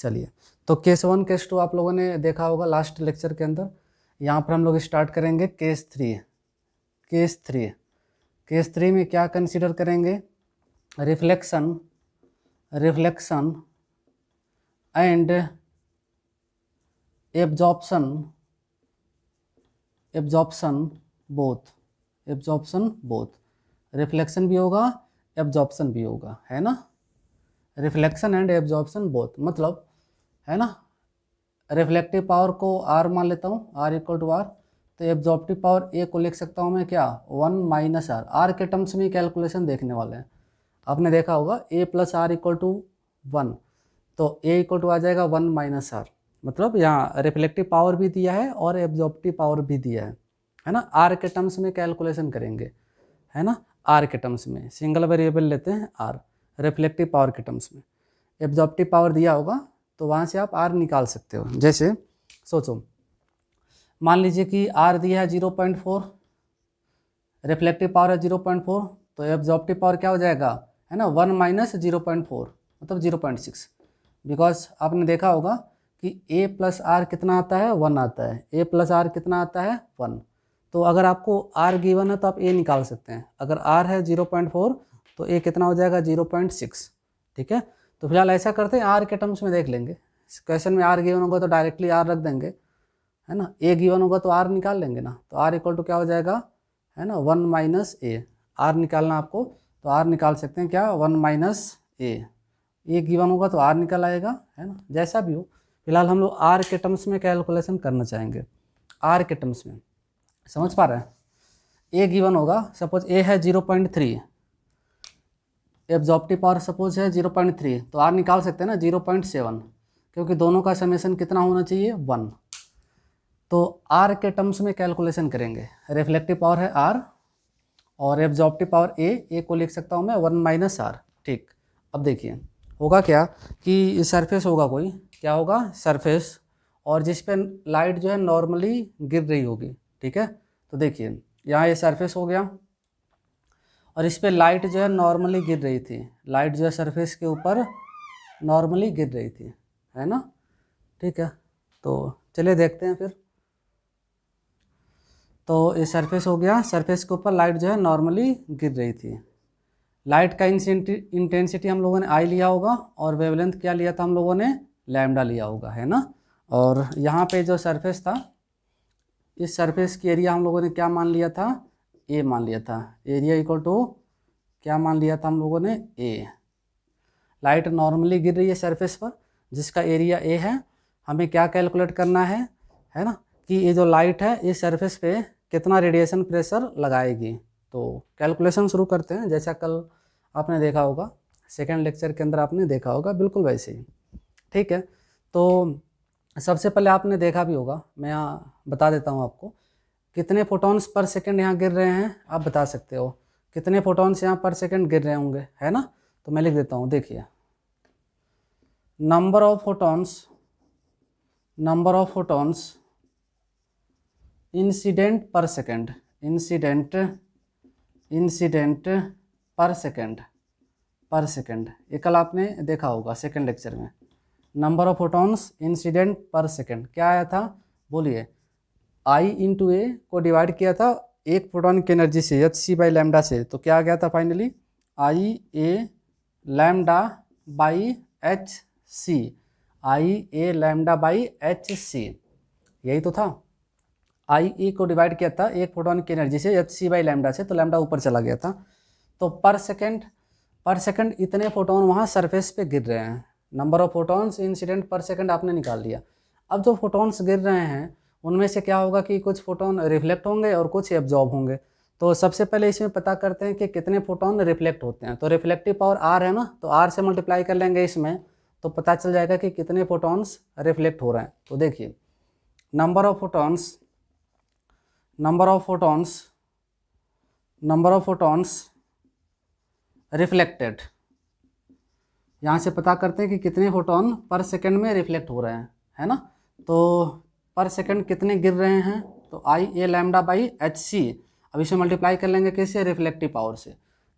चलिए, तो case 1 case 2 आप लोगों ने देखा होगा लास्ट लेक्चर के अंदर। यहाँ पर हम लोग स्टार्ट करेंगे केस 3। केस 3 में क्या कंसीडर करेंगे? Reflection and absorption both. Reflection भी होगा, एब्जॉर्प्शन भी होगा, है ना। रिफ्लेक्शन एंड एब्जॉर्प्शन बोथ मतलब, है ना, रिफ्लेक्टिव पावर को R मान लेता हूँ, R इक्वल टू R। तो एब्जॉर्प्टिव पावर A को लिख सकता हूँ मैं क्या, 1 माइनस R। R के टर्म्स में कैलकुलेशन देखने वाले हैं। आपने देखा होगा A plus R equal to 1, तो A इक्वल टू आ जाएगा 1 माइनस R। मतलब यहाँ रिफ्लेक्टिव पावर भी दिया है और एब्जॉर्प्टिव पावर भी दिया है ना। R के टर्म्स में कैलकुलेशन करेंगे, है ना। R के टर्म्स में सिंगल वेरिएबल लेते हैं R, रिफ्लेक्टिव पावर के टर्म्स में। एब्जॉर्प्टिव पावर दिया होगा तो वहाँ से आप R निकाल सकते हो। जैसे सोचो, मान लीजिए कि R दिया है 0.4, रिफ्लेक्टिव पावर है 0.4, तो एब्जॉर्प्टिव पावर क्या हो जाएगा, है ना, 1 माइनस 0.4 मतलब 0.6। बिकॉज आपने देखा होगा कि A प्लस R कितना आता है, 1 आता है। A प्लस R कितना आता है, 1। तो अगर आपको R गिवन है तो आप A निकाल सकते हैं। अगर R है 0.4 तो A कितना हो जाएगा, 0.6। ठीक है, तो फिलहाल ऐसा करते हैं, R के टर्म्स में देख लेंगे। क्वेश्चन में R गिवन होगा तो डायरेक्टली R रख देंगे, है ना। A गिवन होगा तो R निकाल लेंगे ना। तो R इक्वल टू क्या हो जाएगा, है ना, 1 माइनस A। R निकालना आपको तो R निकाल सकते हैं क्या, 1 माइनस A। गिवन होगा तो R निकल आएगा, है ना। जैसा भी हो, फिलहाल हम लोग R के टर्म्स में कैलकुलेशन करना चाहेंगे। R के टर्म्स में समझ पा रहे हैं। A गिवन होगा, सपोज A है 0.3, एब्जॉर्प्टिव पावर सपोज है 0.3, तो R निकाल सकते हैं ना 0.7, क्योंकि दोनों का समेशन कितना होना चाहिए, 1। तो R के टर्म्स में कैलकुलेशन करेंगे। रिफ्लेक्टिव पावर है R और एब्जॉर्प्टिव पावर A को लिख सकता हूँ मैं 1 माइनस R। ठीक, अब देखिए होगा क्या कि सरफेस होगा कोई, क्या होगा, सरफेस, और जिस पे लाइट जो है नॉर्मली गिर रही होगी। ठीक है, तो देखिए यहाँ ये सरफेस हो गया और इस पे लाइट जो है नॉर्मली गिर रही थी। लाइट जो है सरफेस के ऊपर नॉर्मली गिर रही थी, है ना। ठीक है, तो चलिए देखते हैं फिर। तो ये सरफेस हो गया, सरफेस के ऊपर लाइट जो है नॉर्मली गिर रही थी। लाइट का इंटेंसिटी हम लोगों ने I लिया होगा और वेवलेंथ क्या लिया था हम लोगों ने, लैम्डा लिया होगा, है ना। और यहाँ पे जो सरफेस था, इस सरफेस की एरिया हम लोगों ने क्या मान लिया था, A मान लिया था। एरिया इक्वल टू क्या मान लिया था हम लोगों ने, A। लाइट नॉर्मली गिर रही है सरफेस पर जिसका एरिया A है। हमें क्या कैलकुलेट करना है ना, कि ये जो लाइट है इस सरफेस पे कितना रेडिएशन प्रेशर लगाएगी। तो कैलकुलेशन शुरू करते हैं, जैसा कल आपने देखा होगा, सेकेंड लेक्चर के अंदर आपने देखा होगा, बिल्कुल वैसे ही। ठीक है, तो सबसे पहले आपने देखा भी होगा, मैं यहाँ बता देता हूँ आपको, कितने फोटॉन्स पर सेकेंड यहाँ गिर रहे हैं आप बता सकते हो। कितने फोटॉन्स यहाँ पर सेकेंड गिर रहे होंगे, है ना। तो मैं लिख देता हूँ, देखिए नंबर ऑफ फोटॉन्स इंसिडेंट पर सेकेंड पर सेकेंड ये कल आपने देखा होगा सेकेंड लेक्चर में। नंबर ऑफ फोटॉन्स इंसिडेंट पर सेकेंड क्या आया था, बोलिए। I इंटू ए को डिवाइड किया था एक फोटोन की एनर्जी से, hc बाई लैम्डा से, तो क्या आ गया था finally, I a lambda by hc, यही तो था। I को डिवाइड किया था एक फोटोन की एनर्जी से hc बाई लैम्डा से, तो लैम्डा ऊपर चला गया था। तो पर सेकेंड इतने फोटोन वहाँ सरफेस पे गिर रहे हैं। नंबर ऑफ फोटॉन्स इंसिडेंट पर सेकेंड आपने निकाल लिया। अब जो फोटॉन्स गिर रहे हैं उनमें से क्या होगा कि कुछ फोटोन रिफ्लेक्ट होंगे और कुछ एब्जॉर्ब होंगे। तो सबसे पहले इसमें पता करते हैं कि कितने फोटोन रिफ्लेक्ट होते हैं। तो रिफ्लेक्टिव पावर R है ना, तो R से मल्टीप्लाई कर लेंगे इसमें, तो पता चल जाएगा कि कितने फोटॉन्स रिफ्लेक्ट हो रहे हैं। तो देखिए नंबर ऑफ फोटॉन्स रिफ्लेक्टेड, यहाँ से पता करते हैं कि कितने फोटोन पर सेकेंड में रिफ्लेक्ट हो रहे हैं, है ना। तो पर सेकंड कितने गिर रहे हैं, तो I a lambda by hc। अब इसे मल्टीप्लाई कर लेंगे किससे, रिफ्लेक्टिव पावर से।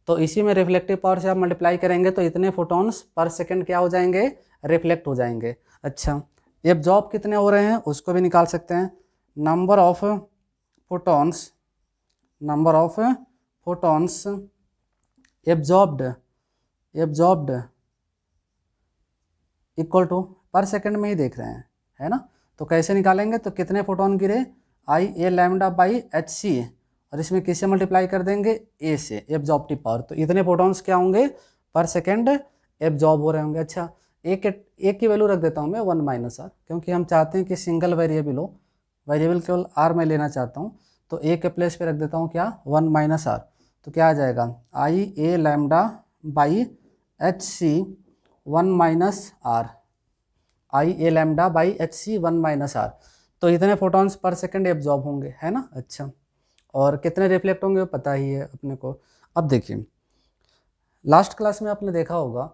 तो इसी में रिफ्लेक्टिव पावर से आप मल्टीप्लाई करेंगे तो इतने फोटॉन्स पर सेकंड क्या हो जाएंगे, रिफ्लेक्ट हो जाएंगे। अच्छा, एब्जॉर्ब कितने हो रहे हैं उसको भी निकाल सकते हैं। Number of photons, number of photons absorbed equal to, per second में ही देख रहे हैं, है ना। तो कैसे निकालेंगे, तो कितने फोटोन गिरे, आई A lambda by H C, और इसमें किससे मल्टीप्लाई कर देंगे, ए से, एब्जॉर्प्टिव पावर। तो इतने फोटोन्स क्या होंगे पर सेकंड एब्जॉर्ब हो रहे होंगे। अच्छा, एक की वैल्यू रख देता हूँ मैं 1 माइनस आर, क्योंकि हम चाहते हैं कि सिंगल वेरिएबल हो, वेरिएबल केवल आर में लेना चाहता हूँ। तो ए के प्लेस पे रख देता हूँ क्या, 1 माइनस आर। तो क्या आ जाएगा, I A lambda by H c 1 minus r, I A lambda by H c 1 minus r. तो इतने फोटॉन्स पर सेकंड एब्जॉर्ब होंगे, है ना। अच्छा, और कितने रिफ्लेक्ट होंगे वो पता ही है अपने को। अब देखिए, लास्ट क्लास में आपने देखा होगा,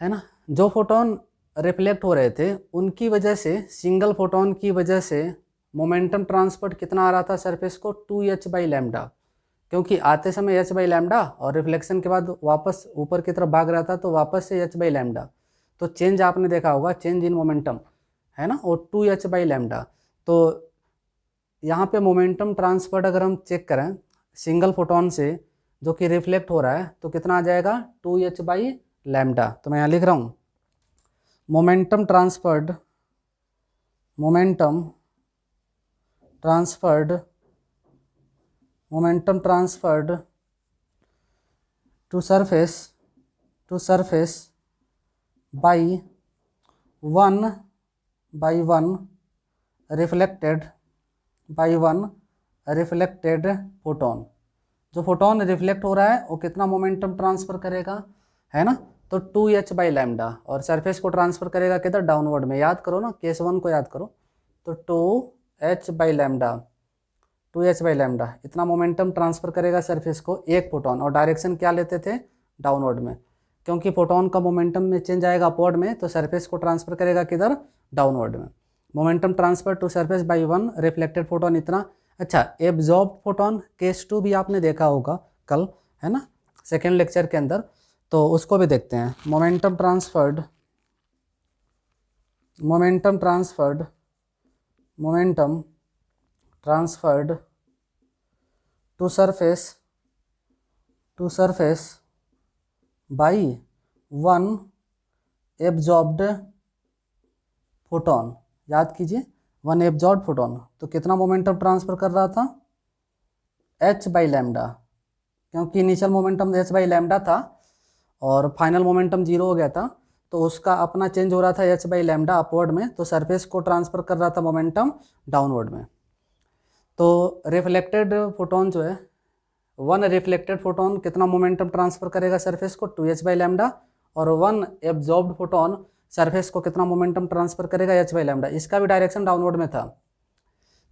है ना, जो फोटोन रिफ्लेक्ट हो रहे थे उनकी वजह से, सिंगल फोटोन की वजह से मोमेंटम ट्रांसफर कितना आ रहा था सरफेस को, 2h बाई लैम्डा, क्योंकि आते समय h बाई लैम्डा और रिफ्लेक्शन के बाद वापस ऊपर की तरफ भाग रहा था तो वापस से h बाई लैम्डा। तो चेंज आपने देखा होगा, चेंज इन मोमेंटम, है ना, और 2h बाई लैम्डा। तो यहाँ पे मोमेंटम ट्रांसफर अगर हम चेक करें सिंगल फोटोन से जो कि रिफ्लेक्ट हो रहा है तो कितना आ जाएगा, 2h बाई लैम्डा। तो मैं यहाँ लिख रहा हूँ, momentum transferred, momentum transferred, momentum transferred to surface by one reflected photon. जो फोटोन रिफ्लेक्ट हो रहा है वो कितना मोमेंटम ट्रांसफर करेगा, है ना, तो 2h बाई लैम्डा, और सरफेस को ट्रांसफर करेगा किधर, डाउनवर्ड में। याद करो ना, केस 1 को याद करो। तो 2h by lambda, 2h by lambda इतना मोमेंटम ट्रांसफर करेगा सरफेस को एक फोटोन, और डायरेक्शन क्या लेते थे, डाउनवर्ड में, क्योंकि फोटोन का मोमेंटम में चेंज आएगा अपवर्ड में, तो सरफेस को ट्रांसफर करेगा किधर, डाउनवर्ड में। Momentum transfer to surface by one reflected photon इतना। अच्छा, एब्जॉर्ब फोटोन केस 2 भी आपने देखा होगा कल, है ना, सेकेंड लेक्चर के अंदर, तो उसको भी देखते हैं। Momentum transferred, momentum transferred, momentum transferred to surface by one absorbed photon. याद कीजिए, वन एब्जॉर्ब फोटोन, तो कितना मोमेंटम ट्रांसफर कर रहा था, h बाई लैम्डा, क्योंकि initial momentum h by lambda था और फाइनल मोमेंटम 0 हो गया था, तो उसका अपना चेंज हो रहा था h बाई लैम्डा अपवर्ड में, तो सरफेस को ट्रांसफर कर रहा था मोमेंटम डाउनवर्ड में। तो रिफ्लेक्टेड फोटोन जो है, वन रिफ्लेक्टेड फोटोन कितना मोमेंटम ट्रांसफर करेगा सरफेस को, 2h बाई लैम्डा, और वन एब्जॉर्ब्ड फोटोन सरफेस को कितना मोमेंटम ट्रांसफर करेगा, h बाई लैम्डा। इसका भी डायरेक्शन डाउनवर्ड में था।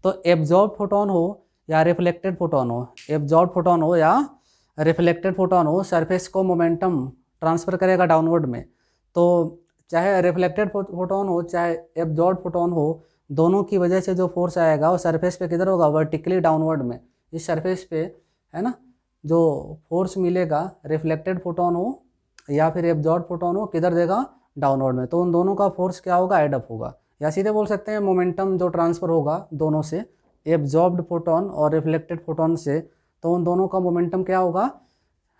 तो एब्जॉर्ब फोटोन हो या रिफ्लेक्टेड फोटोन हो, एब्जॉर्ब फोटोन हो या रिफ्लेक्टेड फोटोन हो, सरफेस को मोमेंटम ट्रांसफर करेगा डाउनवर्ड में। तो चाहे रिफ्लेक्टेड फोटोन हो चाहे एब्जॉर्ब फोटोन हो, दोनों की वजह से जो फोर्स आएगा वो सरफेस पे किधर होगा, वर्टिकली डाउनवर्ड में, इस सरफेस पे, है ना। जो फोर्स मिलेगा रिफ्लेक्टेड फोटोन हो या फिर एब्जॉर्ब फोटोन हो, किधर देगा, डाउनवर्ड में। तो उन दोनों का फोर्स क्या होगा, एडअप होगा, या सीधे बोल सकते हैं मोमेंटम जो ट्रांसफर होगा दोनों से, एब्जॉर्ब्ड फोटोन और रिफ्लेक्टेड फोटोन से, तो उन दोनों का मोमेंटम क्या होगा,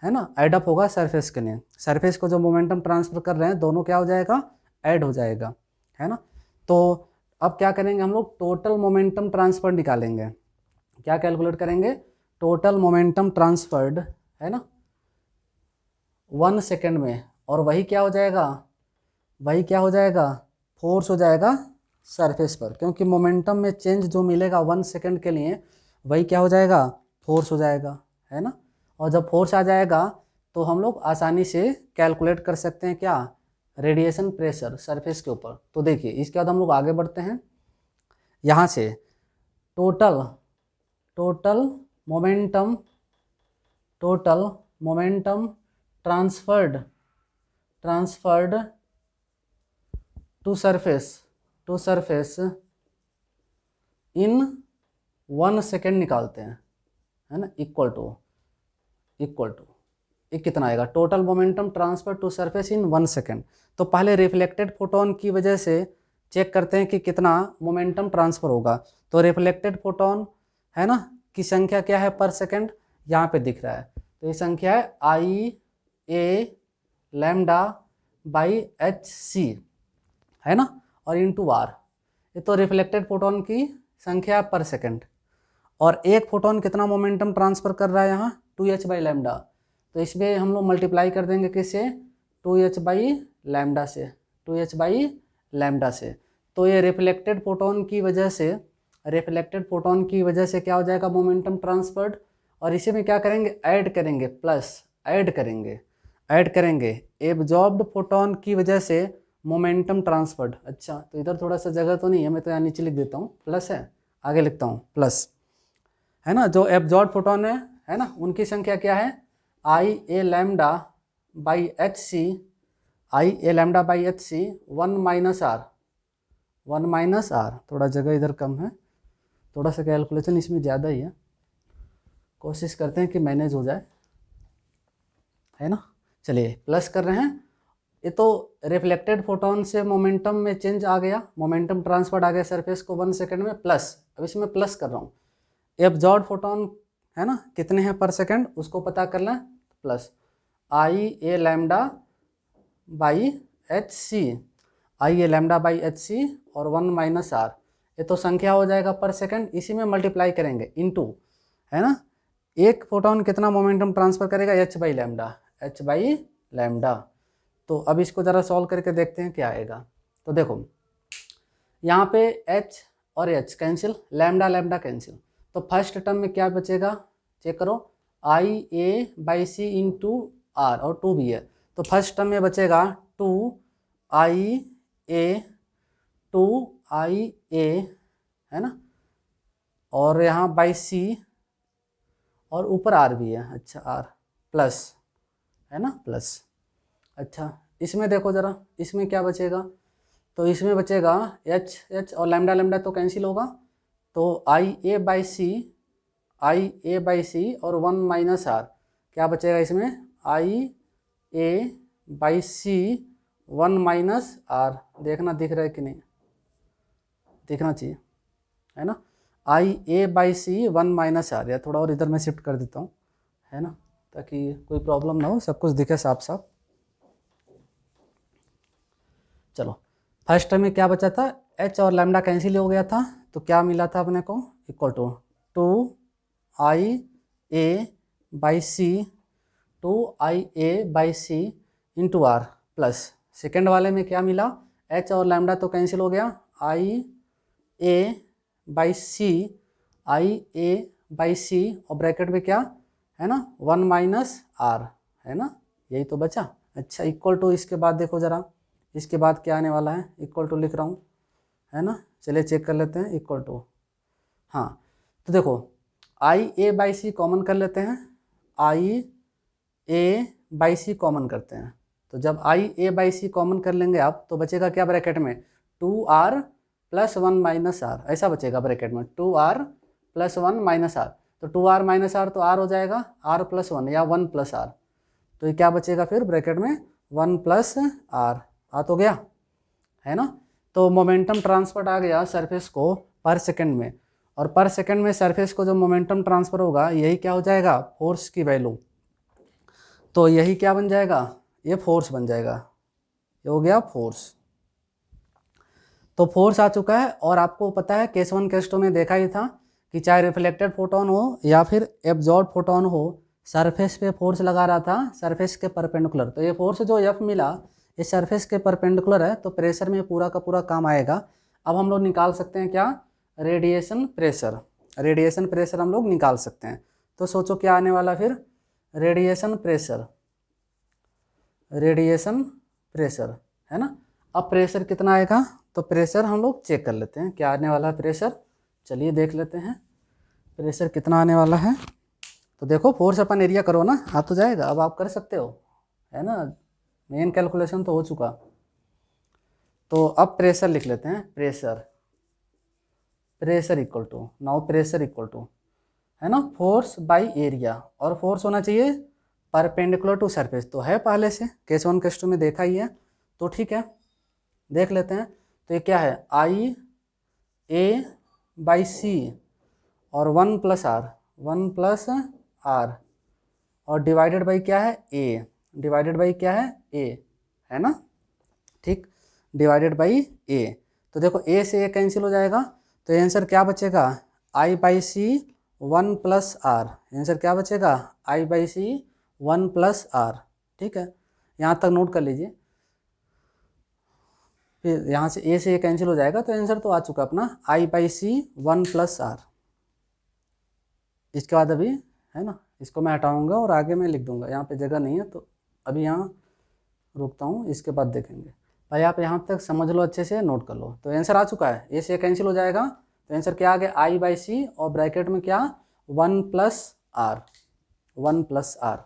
है ना, एडअप होगा सरफेस के लिए। सरफेस को जो मोमेंटम ट्रांसफर कर रहे हैं दोनों क्या हो जाएगा, ऐड हो जाएगा, है ना। तो अब क्या करेंगे हम लोग, टोटल मोमेंटम ट्रांसफर निकालेंगे। क्या कैलकुलेट करेंगे, टोटल मोमेंटम ट्रांसफर्ड, है ना, 1 सेकेंड में, और वही क्या हो जाएगा, वही क्या हो जाएगा, फोर्स हो जाएगा सरफेस पर, क्योंकि मोमेंटम में चेंज जो मिलेगा 1 सेकेंड के लिए वही क्या हो जाएगा, फोर्स हो जाएगा, है ना। और जब फोर्स आ जाएगा तो हम लोग आसानी से कैलकुलेट कर सकते हैं क्या, रेडिएशन प्रेशर सरफेस के ऊपर। तो देखिए, इसके बाद हम लोग आगे बढ़ते हैं। यहाँ से total total momentum total momentum transferred to surface in 1 second निकालते हैं, है ना, इक्वल टू ये कितना आएगा, total momentum transfer to surface in 1 second. तो पहले रिफ्लेक्टेड फोटोन की वजह से चेक करते हैं कि कितना मोमेंटम ट्रांसफर होगा। तो रिफ्लेक्टेड फोटोन है ना की संख्या क्या है पर सेकेंड, यहाँ पे दिख रहा है। तो ये संख्या है I A lambda by H C, है ना, और इंटू आर। ये तो रिफ्लेक्टेड फोटोन की संख्या पर सेकेंड। और एक फोटोन कितना मोमेंटम ट्रांसफर कर रहा है यहाँ, 2h बाई लैम्डा। तो इसमें हम लोग मल्टीप्लाई कर देंगे किससे, 2h बाई लैम्डा से, 2h बाई लैम्डा से। तो ये रिफ्लेक्टेड फोटोन की वजह से, रिफ्लेक्टेड फोटोन की वजह से क्या हो जाएगा मोमेंटम ट्रांसफर्ड। और इसी में क्या करेंगे, ऐड करेंगे, प्लस ऐड करेंगे, ऐड करेंगे एब्जॉर्ब्ड फोटोन की वजह से मोमेंटम ट्रांसफर्ड। अच्छा, तो इधर थोड़ा सा जगह तो नहीं है, मैं तो यहाँ नीचे लिख देता हूँ, प्लस है, आगे लिखता हूँ प्लस, है ना। जो एब्जॉर्ब फोटोन है ना, उनकी संख्या क्या है, I A lambda by H C, I A lambda by H c 1 minus r, 1 minus r. थोड़ा जगह इधर कम है, थोड़ा सा कैलकुलेशन इसमें ज़्यादा ही है, कोशिश करते हैं कि मैनेज हो जाए, है ना। चलिए प्लस कर रहे हैं। ये तो रिफ्लेक्टेड फोटोन से मोमेंटम में चेंज आ गया, मोमेंटम ट्रांसफर आ गया सरफेस को 1 सेकेंड में, प्लस अब इसमें प्लस कर रहा हूँ एब्जॉर्ब फोटोन है ना कितने हैं पर सेकेंड, उसको पता कर लें, plus I A lambda by H C, I A lambda by H C और 1 माइनस आर। ये तो संख्या हो जाएगा पर सेकेंड, इसी में मल्टीप्लाई करेंगे इनटू, है ना। एक फोटोन कितना मोमेंटम ट्रांसफर करेगा, H by lambda, H by lambda. तो अब इसको ज़रा सॉल्व करके देखते हैं क्या आएगा। तो देखो यहाँ पे h और h cancel, lambda lambda cancel. तो फर्स्ट टर्म में क्या बचेगा, चेक करो, आई A by C into are, और 2 भी है। तो फर्स्ट टर्म में बचेगा 2 आई ए, 2 आई ए, है ना, और यहाँ बाई सी, और ऊपर आर भी है, अच्छा आर प्लस, है ना, प्लस। अच्छा इसमें देखो ज़रा, इसमें क्या बचेगा, तो इसमें बचेगा एच एच और लैम्डा लैम्डा तो कैंसिल होगा। तो I A by C, I A by सी और 1 माइनस आर, क्या बचेगा इसमें, आई A by c 1 minus are. देखना दिख रहा है कि नहीं, दिखना चाहिए, है ना। आई A by c 1 minus are, या थोड़ा और इधर मैं शिफ्ट कर देता हूँ, है ना, ताकि कोई प्रॉब्लम ना हो, सब कुछ दिखे साफ साफ। चलो फर्स्ट टर्म में क्या बचा था, एच और लैम्डा कैंसिल हो गया था, तो क्या मिला था अपने को, equal to 2 I A by C, 2 I A by C into R, plus second वाले में क्या मिला, एच और लैम्डा तो कैंसिल हो गया, आई A by C, I A by सी और ब्रैकेट में क्या है ना 1 माइनस आर, है ना, यही तो बचा। अच्छा इक्वल टू, इसके बाद देखो ज़रा, इसके बाद क्या आने वाला है, इक्वल टू लिख रहा हूँ, है ना। चलिए चेक कर लेते हैं, इक्वल टू, हाँ तो देखो आई ए बाई सी कॉमन कर लेते हैं, आई ए बाई सी कॉमन करते हैं। तो जब आई ए बाई सी कॉमन कर लेंगे आप, तो बचेगा क्या ब्रैकेट में, 2r प्लस 1 माइनस आर, ऐसा बचेगा ब्रैकेट में, 2r प्लस 1 माइनस आर। तो 2r माइनस आर तो r हो जाएगा, r प्लस 1 या 1 प्लस आर। तो ये क्या बचेगा फिर ब्रैकेट में, 1 प्लस आर, आ तो गया, है ना। तो मोमेंटम ट्रांसफर आ गया सरफेस को पर सेकंड में, और पर सेकंड में सरफेस को जो मोमेंटम ट्रांसफर होगा यही क्या हो जाएगा, फोर्स की वैल्यू। तो यही क्या बन जाएगा, ये फोर्स बन जाएगा, ये हो गया फोर्स। तो फोर्स आ चुका है। और आपको पता है केस 1 केस 2 में देखा ही था कि चाहे रिफ्लेक्टेड फोटोन हो या फिर एब्जॉर्ब फोटोन हो, सरफेस पे फोर्स लगा रहा था सरफेस के परपेंडिकुलर। तो ये फोर्स जो एफ मिला ये सरफेस के परपेंडिकुलर है, तो प्रेशर में पूरा का पूरा काम आएगा। अब हम लोग निकाल सकते हैं क्या, रेडिएशन प्रेशर, रेडिएशन प्रेशर हम लोग निकाल सकते हैं। तो सोचो क्या आने वाला फिर, रेडिएशन प्रेशर, रेडिएशन प्रेशर, है ना। अब प्रेशर कितना आएगा, तो प्रेशर हम लोग चेक कर लेते हैं क्या आने वाला है प्रेशर। चलिए देख लेते हैं प्रेशर कितना आने वाला है। तो देखो फोर्स अपन एरिया करो ना, आ तो जाएगा, अब आप कर सकते हो, है ना, मेन कैलकुलेशन तो हो चुका। तो अब प्रेशर लिख लेते हैं, pressure, pressure equal to, now pressure equal to, है ना, फोर्स बाई एरिया, और फोर्स होना चाहिए परपेंडिकुलर टू सरफेस तो है पहले से, केस 1 केस 2 में देखा ही है, तो ठीक है देख लेते हैं। तो ये क्या है, आई ए बाई सी और 1 प्लस आर, 1 प्लस आर और डिवाइडेड बाई क्या है ए, डिवाइडेड बाई क्या है ए, है ना, ठीक, डिवाइडेड बाई ए। तो देखो ए से ए कैंसिल हो जाएगा, तो आंसर क्या बचेगा, I by c 1 plus r, answer क्या बचेगा, I by c 1 plus r, ठीक है, यहाँ तक नोट कर लीजिए। फिर यहाँ से ए कैंसिल हो जाएगा, तो आंसर तो आ चुका अपना आई बाई सी 1 प्लस आर। इसके बाद अभी है ना, इसको मैं हटाऊंगा और आगे मैं लिख दूंगा, यहाँ पे जगह नहीं है तो अभी यहाँ रुकता हूँ, इसके बाद देखेंगे। भाई आप यहाँ तक समझ लो, अच्छे से नोट कर लो। तो आंसर आ चुका है, ए से कैंसिल हो जाएगा, तो आंसर क्या आ गया, आई बाई सी और ब्रैकेट में क्या 1 प्लस आर, 1 प्लस आर।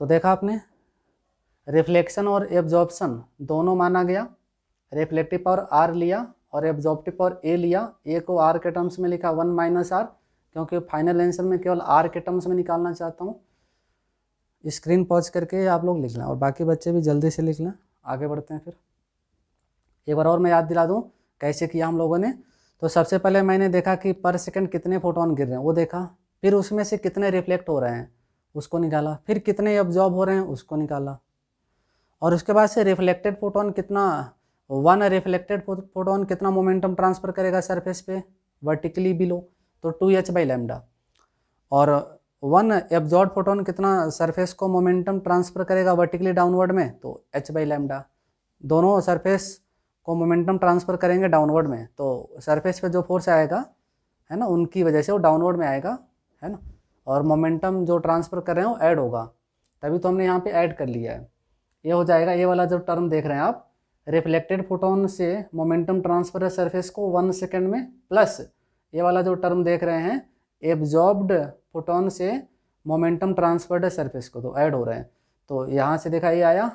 तो देखा आपने, रिफ्लेक्शन और एब्जॉर्प्शन दोनों माना गया, रिफ्लेक्टिव पावर आर लिया और एब्जॉर्प्टिव पावर ए लिया, ए को आर के टर्म्स में लिखा 1 माइनस आर, क्योंकि फाइनल आंसर में केवल आर के टर्म्स में निकालना चाहता हूँ। स्क्रीन पॉज करके आप लोग लिख लें और बाकी बच्चे भी जल्दी से लिख लें। आगे बढ़ते हैं, फिर एक बार और मैं याद दिला दूँ कैसे किया हम लोगों ने। तो सबसे पहले मैंने देखा कि पर सेकंड कितने फोटोन गिर रहे हैं वो देखा, फिर उसमें से कितने रिफ्लेक्ट हो रहे हैं उसको निकाला, फिर कितने एब्जॉर्ब हो रहे हैं उसको निकाला, और उसके बाद से रिफ्लेक्टेड फोटोन कितना, 1 रिफ्लेक्टेड फोटोन कितना मोमेंटम ट्रांसफ़र करेगा सरफेस पे वर्टिकली बिलो, तो 2h बाई लैम्डा, और 1 एब्जॉर्ब फोटोन कितना सरफेस को मोमेंटम ट्रांसफ़र करेगा वर्टिकली डाउनवर्ड में, तो h बाई लैम्डा। दोनों सरफेस को मोमेंटम ट्रांसफ़र करेंगे डाउनवर्ड में, तो सरफेस पे जो फोर्स आएगा है ना, उनकी वजह से वो डाउनवर्ड में आएगा, है ना, और मोमेंटम जो ट्रांसफ़र कर रहे हैं वो ऐड होगा, तभी तो हमने यहाँ पे ऐड कर लिया है। ये हो जाएगा, ये वाला जो टर्म देख रहे हैं आप, रिफ्लेक्टेड फोटोन से मोमेंटम ट्रांसफर है सरफेस को 1 सेकेंड में, प्लस ये वाला जो टर्म देख रहे हैं एब्जॉर्ब्ड फोटोन से मोमेंटम ट्रांसफर्ड है सरफेस को, तो ऐड हो रहे हैं। तो यहाँ से देखा ये आया,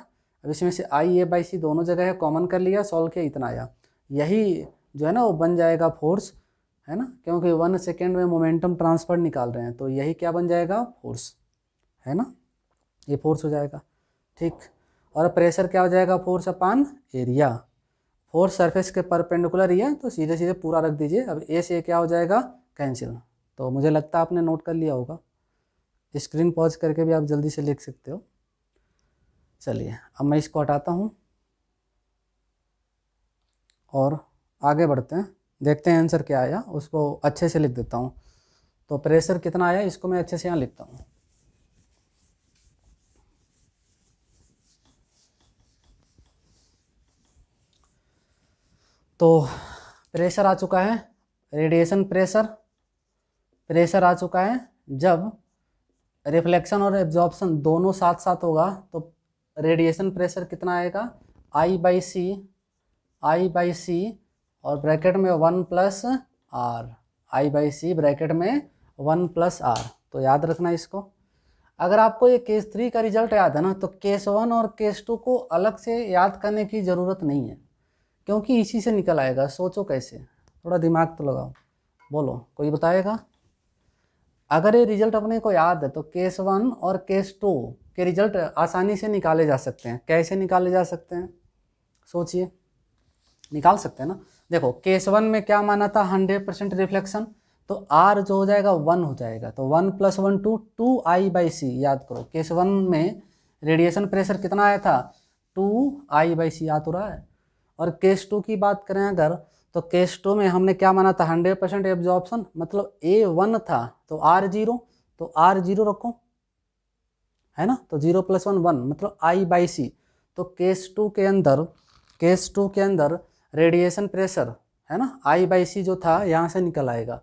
अब इसमें से आई ए बाई सी दोनों जगह है, कॉमन कर लिया, सॉल्व किया, इतना आया। यही जो है ना वो बन जाएगा फोर्स, है ना, क्योंकि 1 सेकेंड में मोमेंटम ट्रांसफर निकाल रहे हैं, तो यही क्या बन जाएगा, फोर्स, है ना, ये फोर्स हो जाएगा, ठीक। और प्रेशर क्या हो जाएगा, force upon area, force surface के परपेंडिकुलर ही है, तो सीधे सीधे पूरा रख दीजिए। अब ए से क्या हो जाएगा, कैंसिल। तो मुझे लगता है आपने नोट कर लिया होगा, स्क्रीन पॉज करके भी आप जल्दी से लिख सकते हो। चलिए अब मैं इसको हटाता हूँ और आगे बढ़ते हैं, देखते हैं आंसर क्या आया, उसको अच्छे से लिख देता हूँ। तो प्रेशर कितना आया इसको मैं अच्छे से यहाँ लिखता हूँ। तो प्रेशर आ चुका है, रेडिएशन प्रेशर, प्रेशर आ चुका है। जब रिफ्लेक्शन और एब्जॉर्प्शन दोनों साथ साथ होगा तो रेडिएशन प्रेशर कितना आएगा, आई बाई सी, आई बाई सी और ब्रैकेट में 1 plus R, I by C bracket में 1 प्लस आर। तो याद रखना इसको। अगर आपको ये केस 3 का रिजल्ट याद है ना, तो केस 1 और केस 2 को अलग से याद करने की ज़रूरत नहीं है, क्योंकि इसी से निकल आएगा। सोचो कैसे, थोड़ा दिमाग तो लगाओ, बोलो कोई बताएगा। अगर ये रिजल्ट अपने को याद है तो केस 1 और केस 2 के रिजल्ट आसानी से निकाले जा सकते हैं। कैसे निकाले जा सकते हैं, सोचिए, निकाल सकते हैं ना। देखो केस 1 में क्या माना था, 100% रिफ्लेक्शन, तो आर जो हो जाएगा 1 हो जाएगा, तो 1 + 1 2 आई बाई सी। याद करो केस 1 में रेडिएशन प्रेशर कितना आया था, 2 आई बाई सी, याद हो रहा है। और केस 2 की बात करें अगर, तो केस 2 में हमने क्या माना था, 100% एब्जॉर्प्शन, मतलब ए 1 था तो आर 0, तो आर 0 रखो, है ना, तो 0 + 1 1, मतलब आई बाई सी। तो केस 2 के अंदर, केस 2 के अंदर रेडिएशन प्रेशर है ना, आई बाई सी जो था यहाँ से निकल आएगा।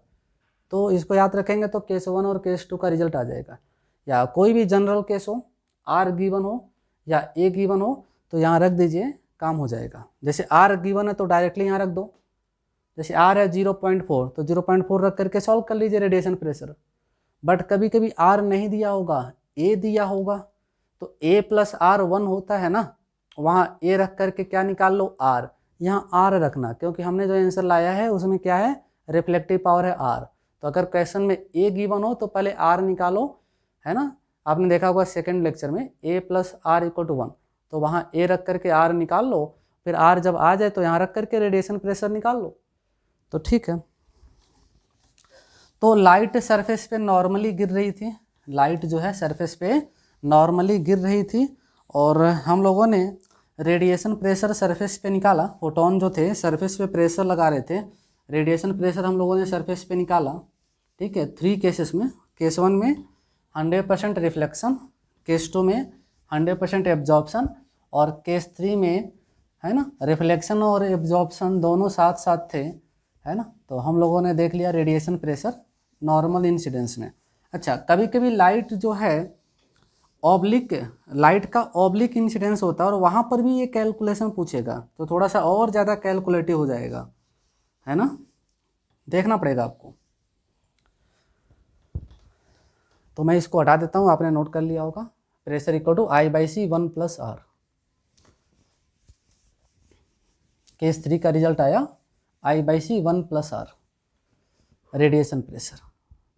तो इसको याद रखेंगे तो केस 1 और केस 2 का रिजल्ट आ जाएगा। या कोई भी जनरल केस हो, आर गिवन हो या ए गिवन हो, तो यहाँ रख दीजिए, काम हो जाएगा। जैसे आर गिवन है तो डायरेक्टली यहाँ रख दो, जैसे आर है 0.4 तो 0.4 रख करके सॉल्व कर लीजिए रेडिएशन प्रेशर। बट कभी कभी आर नहीं दिया होगा, ए दिया होगा, तो ए + आर 1 होता है ना, वहाँ ए रख करके क्या निकाल लो, आर। यहाँ आर रखना, क्योंकि हमने जो आंसर लाया है उसमें क्या है, रिफ्लेक्टिव पावर है आर। तो अगर क्वेश्चन में ए गिवन हो तो पहले आर निकालो, है ना, आपने देखा होगा सेकेंड लेक्चर में a plus R equal to 1, तो वहाँ a रख करके r निकाल लो, फिर r जब आ जाए तो यहाँ रख करके रेडिएशन प्रेशर निकाल लो, तो ठीक है। तो लाइट सरफेस पे नॉर्मली गिर रही थी, लाइट जो है सरफेस पे नॉर्मली गिर रही थी, और हम लोगों ने रेडिएशन प्रेशर सरफेस पे निकाला। फोटोन जो थे सरफेस पे प्रेशर लगा रहे थे, रेडिएशन प्रेशर हम लोगों ने सरफेस पे निकाला, ठीक है। 3 केसेस में, केस 1 में 100% रिफ्लेक्शन, केस 2 में 100% एब्जॉर्प्शन, और केस 3 में है ना रिफ्लेक्शन और एब्जॉर्प्शन दोनों साथ साथ थे, है ना। तो हम लोगों ने देख लिया रेडिएशन प्रेशर नॉर्मल इंसिडेंस में। अच्छा, कभी कभी लाइट जो है ऑब्लिक, लाइट का ऑब्लिक इंसिडेंस होता है, और वहाँ पर भी ये कैलकुलेशन पूछेगा, तो थोड़ा सा और ज़्यादा कैलकुलेटिव हो जाएगा, है ना, देखना पड़ेगा आपको। तो मैं इसको हटा देता हूँ, आपने नोट कर लिया होगा, pressure equal to I/C 1 + R। Case 3 का रिजल्ट आया I/C 1 + R radiation pressure.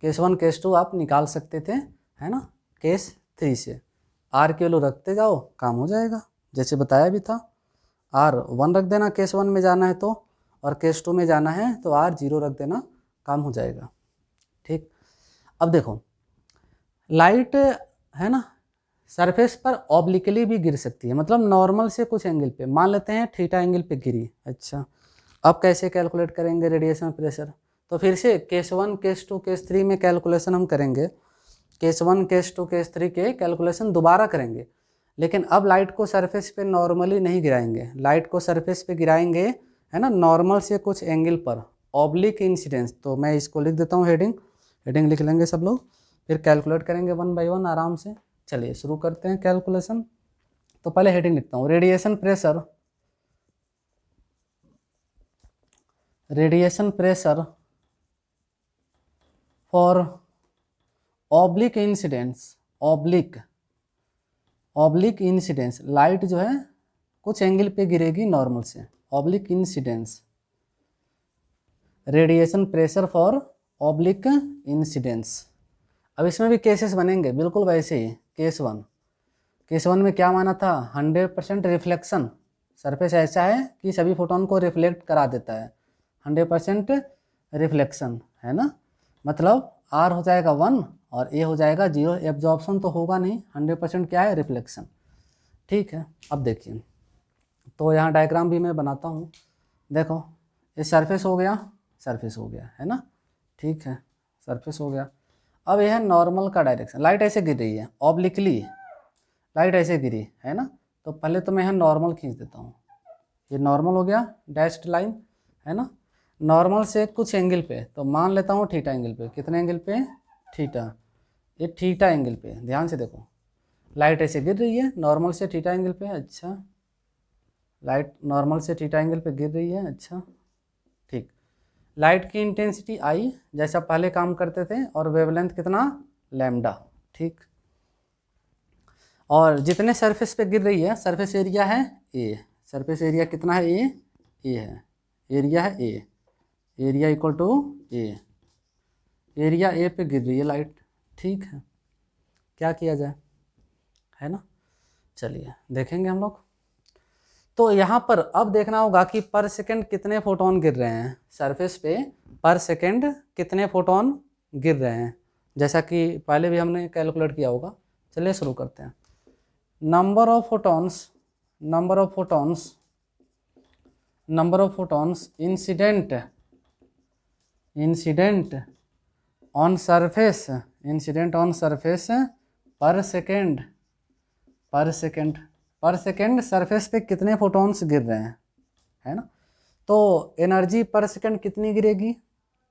Case 1 case 2 आप निकाल सकते थे, है ना। केस 3 से R की वैल्यू रखते जाओ, काम हो जाएगा, जैसे बताया भी था। R 1 रख देना, केस 1 में जाना है तो, और केस 2 में जाना है तो R 0 रख देना, काम हो जाएगा, ठीक। अब देखो, लाइट है ना सरफेस पर ऑब्लिकली भी गिर सकती है, मतलब नॉर्मल से कुछ एंगल पे, मान लेते हैं थीटा एंगल पे गिरी। अच्छा, अब कैसे कैलकुलेट करेंगे रेडिएशन प्रेशर? तो फिर से केस 1 केस 2 केस 3 में कैलकुलेशन हम करेंगे, केस 1 केस 2 केस 3 के कैलकुलेशन दोबारा करेंगे, लेकिन अब लाइट को सरफेस पे नॉर्मली नहीं गिराएंगे, लाइट को सरफेस पे गिराएंगे, है ना, नॉर्मल से कुछ एंगल पर, ऑब्लिक इंसिडेंस। तो मैं इसको लिख देता हूँ, हेडिंग लिख लेंगे सब लोग, फिर कैलकुलेट करेंगे 1 बाय 1 आराम से। चलिए शुरू करते हैं कैलकुलेशन। तो पहले हेडिंग लिखता हूँ, radiation pressure for oblique incidence, oblique incidence, light जो है कुछ एंगल पे गिरेगी नॉर्मल से, oblique incidence, radiation pressure for oblique incidence. अब इसमें भी केसेस बनेंगे बिल्कुल वैसे ही। केस 1 में क्या माना था, 100% रिफ्लेक्शन, सरफेस ऐसा है कि सभी फोटोन को रिफ्लेक्ट करा देता है, 100% रिफ्लेक्शन, है ना, मतलब R हो जाएगा 1 और A हो जाएगा 0, एब्जॉर्प्शन तो होगा नहीं, 100% क्या है, रिफ्लेक्शन, ठीक है। अब देखिए, तो यहाँ डायग्राम भी मैं बनाता हूँ, देखो ये सरफेस हो गया, है ना, ठीक है, सरफेस हो गया। अब यह है नॉर्मल का डायरेक्शन, लाइट ऐसे गिर रही है ऑब्लिकली, लाइट ऐसे गिरी है ना, तो पहले तो मैं यहाँ नॉर्मल खींच देता हूँ, ये नॉर्मल हो गया, डैश्ड लाइन, है ना। नॉर्मल से कुछ एंगल पे, तो मान लेता हूँ थीटा एंगल पे, कितने एंगल पे, थीटा, ये थीटा एंगल पे, ध्यान से देखो, लाइट ऐसे गिर रही है नॉर्मल से थीटा एंगल पे। अच्छा, लाइट नॉर्मल से थीटा एंगल पे गिर रही है, अच्छा ठीक। लाइट की इंटेंसिटी आई, जैसा पहले काम करते थे, और वेवलेंथ कितना, लैम्डा, ठीक। और जितने सरफेस पे गिर रही है, सरफेस एरिया है ए, सरफेस एरिया कितना है, ए है, एरिया है A, area equal to A, area A पे गिर रही है लाइट, ठीक है। क्या किया जाए, है ना, चलिए देखेंगे हम लोग। तो यहाँ पर अब देखना होगा कि पर सेकंड कितने फोटोन गिर रहे हैं सरफेस पे, पर सेकंड कितने फोटोन गिर रहे हैं, जैसा कि पहले भी हमने कैलकुलेट किया होगा। चलिए शुरू करते हैं। Number of photons incident on surface per second surface पे कितने फोटॉन्स गिर रहे हैं, है ना। तो एनर्जी पर सेकेंड कितनी गिरेगी,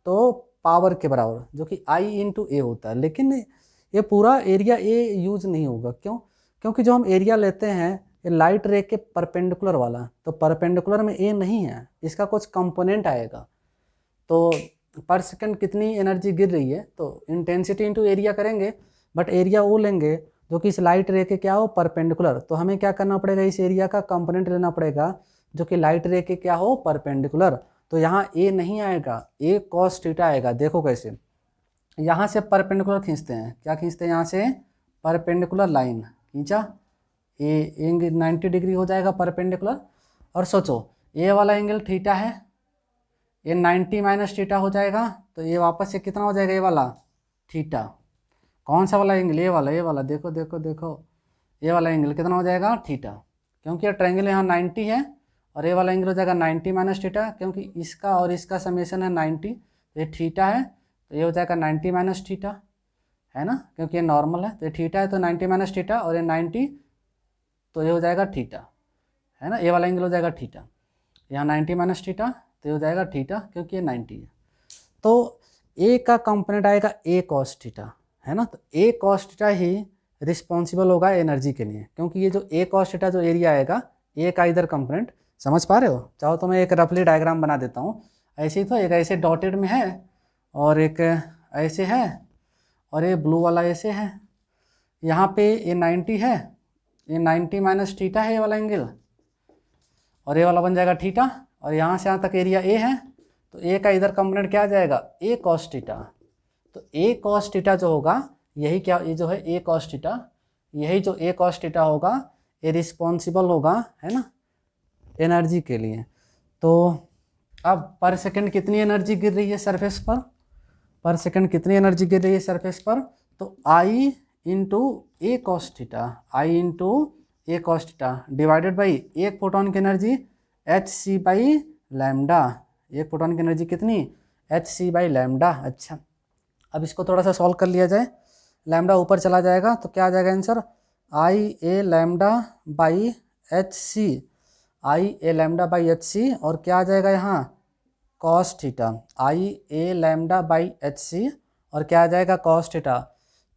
तो पावर के बराबर, जो कि I × A होता है, लेकिन ये पूरा एरिया A यूज नहीं होगा, क्यों, क्योंकि जो हम एरिया लेते हैं ये लाइट रे के परपेंडिकुलर वाला, तो परपेंडिकुलर में A नहीं है, इसका कुछ कंपोनेंट आएगा। तो पर सेकंड कितनी एनर्जी गिर रही है, तो इंटेंसिटी इंटू एरिया करेंगे, बट एरिया वो लेंगे जो कि इस लाइट रे के क्या हो, परपेंडिकुलर। तो हमें क्या करना पड़ेगा, इस एरिया का कंपोनेंट लेना पड़ेगा जो कि लाइट रे के क्या हो, परपेंडिकुलर। तो यहाँ A नहीं आएगा, A cos थीटा आएगा। देखो कैसे, यहाँ से परपेंडिकुलर खींचते हैं, क्या खींचते हैं, यहाँ से परपेंडिकुलर लाइन खींचा, ए एंगल 90 डिग्री हो जाएगा परपेंडिकुलर। और सोचो ए वाला एंगल थीटा है, ये 90 माइनस थीटा हो जाएगा, तो ये वापस से कितना हो जाएगा, ये वाला थीटा। कौन सा वाला एंगल, ये वाला, ये वाला, देखो देखो देखो, ये वाला एंगल कितना हो जाएगा, थीटा। क्योंकि ये ट्रायंगल यहाँ 90 है, और ये वाला एंगल हो जाएगा 90 माइनस थीटा, क्योंकि इसका और इसका समेशन है 90, तो ये थीटा है, तो ये हो जाएगा 90 माइनस थीटा, है ना, क्योंकि ये नॉर्मल है, तो ये थीटा है तो 90 माइनस थीटा, और ये 90, तो ये हो जाएगा थीटा, है ना, ये वाला एंगल हो जाएगा थीटा। यहाँ 90 माइनस थीटा, तो ये हो जाएगा थीटा, क्योंकि ये 90 है। तो ए का कंपोनेंट आएगा ए कॉस थीटा, है ना, तो ए कॉस थीटा ही रिस्पॉन्सिबल होगा एनर्जी के लिए, क्योंकि ये जो ए कॉस थीटा जो एरिया आएगा, ए का इधर कंपोनेंट, समझ पा रहे हो, चाहो तो मैं एक रफली डायग्राम बना देता हूँ। ऐसे ही तो एक ऐसे डॉटेड में है, और एक ऐसे है, और ये ब्लू वाला ऐसे है। यहाँ पे ये 90 है, ये 90 माइनस थीटा है ये वाला एंगल, और ये वाला बन जाएगा थीटा, और यहाँ से यहाँ तक एरिया ए है, तो ए का इधर कंपोनेंट क्या आ जाएगा, ए कॉस थीटा। तो ए कॉस थीटा जो होगा, यही क्या, ये जो है ए कॉस थीटा, यही जो ए कॉस थीटा होगा, ये रिस्पॉन्सिबल होगा, है ना, एनर्जी के लिए। तो अब पर सेकंड कितनी एनर्जी गिर रही है सरफेस पर सेकंड कितनी एनर्जी गिर रही है सरफेस पर, तो I into A cos theta, I into A cos theta divided by एक फोटोन की energy h c by lambda. एक फोटोन की एनर्जी कितनी, एच सी बाई लैम्डा। अच्छा, अब इसको थोड़ा सा सॉल्व कर लिया जाए, लैम्डा ऊपर चला जाएगा तो क्या आ जाएगा answer, I A lambda by H C, I A lambda by H C, और क्या आ जाएगा यहाँ cos theta, I A lambda by H C, और क्या आ जाएगा कॉस थीटा।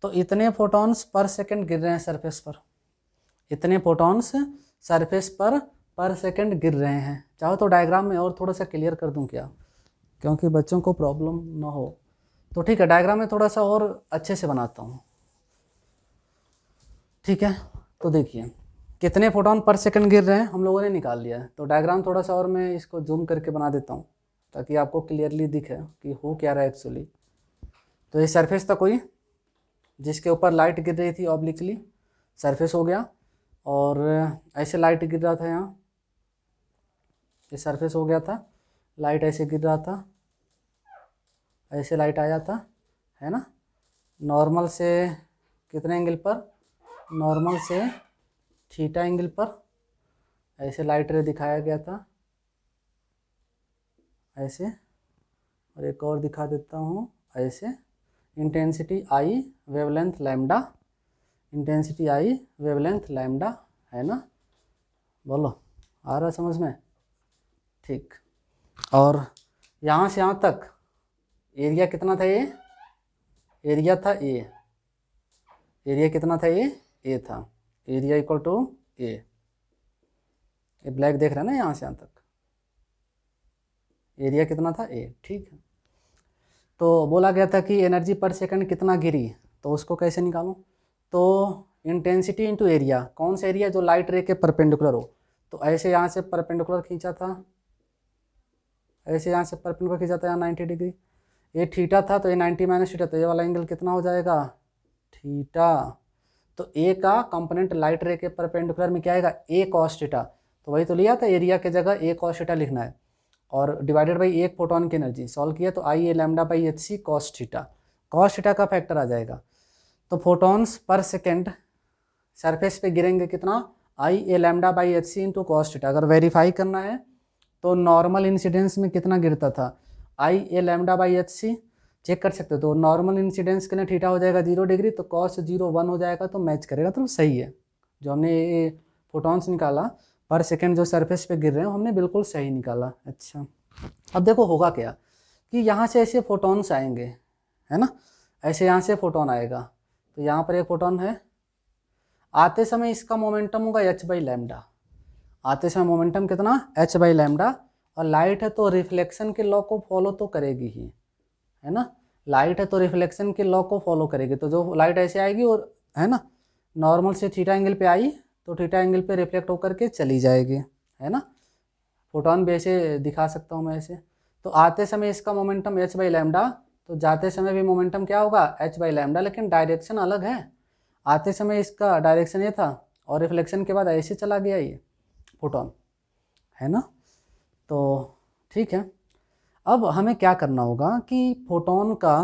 तो इतने फोटॉन्स पर सेकंड गिर रहे हैं सरफेस पर, इतने फोटॉन्स सरफेस पर सेकंड गिर रहे हैं। चाहो तो डायग्राम में और थोड़ा सा क्लियर कर दूं क्या, क्योंकि बच्चों को प्रॉब्लम ना हो, तो ठीक है डायग्राम में थोड़ा सा और अच्छे से बनाता हूँ। ठीक है, तो देखिए कितने फोटोन पर सेकंड गिर रहे हैं हम लोगों ने निकाल लिया है। तो डायग्राम थोड़ा सा और मैं इसको जूम करके बना देता हूँ, ताकि आपको क्लियरली दिखे कि हो क्या रहा है एक्चुअली। तो ये सरफेस था कोई, जिसके ऊपर लाइट गिर रही थी ऑब्लिकली, सरफेस हो गया, और ऐसे लाइट गिर रहा था, यहाँ ये सरफेस हो गया था, लाइट ऐसे गिर रहा था, ऐसे लाइट आया था, है ना, नॉर्मल से कितने एंगल पर, नॉर्मल से थीटा एंगल पर ऐसे लाइट रे दिखाया गया था, ऐसे, और एक और दिखा देता हूँ ऐसे, intensity I wavelength lambda, intensity I wavelength lambda, है ना, बोलो आ रहा समझ में, ठीक। और यहाँ से यहाँ तक एरिया कितना था, ये एरिया था ए, एरिया कितना था, ए था, एरिया इक्वल टू ए, ये ब्लैक देख रहे हैं ना, यहाँ से यहाँ तक एरिया कितना था, ए, ठीक है। तो बोला गया था कि एनर्जी पर सेकंड कितना गिरी, तो उसको कैसे निकालूं, तो इंटेंसिटी इंटू एरिया, कौन सा एरिया जो लाइट रे के परपेंडिकुलर हो, तो ऐसे यहाँ से परपेंडिकुलर खींचा था, ऐसे यहाँ से परपेंडिकुलर खींचा था, यहाँ 90 डिग्री, ये थीटा था, तो ये 90 माइनस थीटा, तो ये वाला एंगल कितना हो जाएगा, थीटा। तो ए का कंपोनेंट लाइट रे के परपेंडिकुलर में क्या आएगा, ए कॉस थीटा, तो वही तो लिया था, एरिया के जगह ए कॉस थीटा लिखना है, और डिवाइडेड बाई एक फोटोन की एनर्जी, सॉल्व किया तो I A lambda by H c cos theta, cos theta का फैक्टर आ जाएगा। तो फोटॉन्स पर सेकेंड सरफेस पे गिरेंगे कितना, I A lambda by H c into cos theta. अगर वेरीफाई करना है तो नॉर्मल इंसिडेंस में कितना गिरता था, I A lambda by H c, check कर सकते हो। तो नॉर्मल इंसिडेंस के लिए थीटा हो जाएगा 0 डिग्री, तो कॉस 0 1 हो जाएगा, तो मैच करेगा, तो सही है। जो हमने ये फोटॉन्स निकाला पर सेकेंड जो सरफेस पे गिर रहे हैं, हमने बिल्कुल सही निकाला। अच्छा, अब देखो होगा क्या कि यहाँ से ऐसे फोटॉन्स आएंगे, है ना, ऐसे यहाँ से फोटोन आएगा, तो यहाँ पर एक फोटोन है, आते समय इसका मोमेंटम होगा h बाई लैम्डा, आते समय मोमेंटम कितना h बाई लैम्डा, और लाइट है तो रिफ्लेक्शन के लॉ को फॉलो तो करेगी ही, है ना, लाइट है तो रिफ्लेक्शन के लॉ को फॉलो करेगी। तो जो लाइट ऐसे आएगी और, है ना, नॉर्मल से थीटा एंगल पे आई तो थीटा एंगल पे रिफ्लेक्ट होकर के चली जाएगी, है ना, फोटोन भी ऐसे दिखा सकता हूँ मैं ऐसे। तो आते समय इसका मोमेंटम h बाई लैम्डा, तो जाते समय भी मोमेंटम क्या होगा h बाई लैम्डा, लेकिन डायरेक्शन अलग है। आते समय इसका डायरेक्शन ये था और रिफ्लेक्शन के बाद ऐसे चला गया ये फोटोन, है ना। तो ठीक है, अब हमें क्या करना होगा कि फोटोन का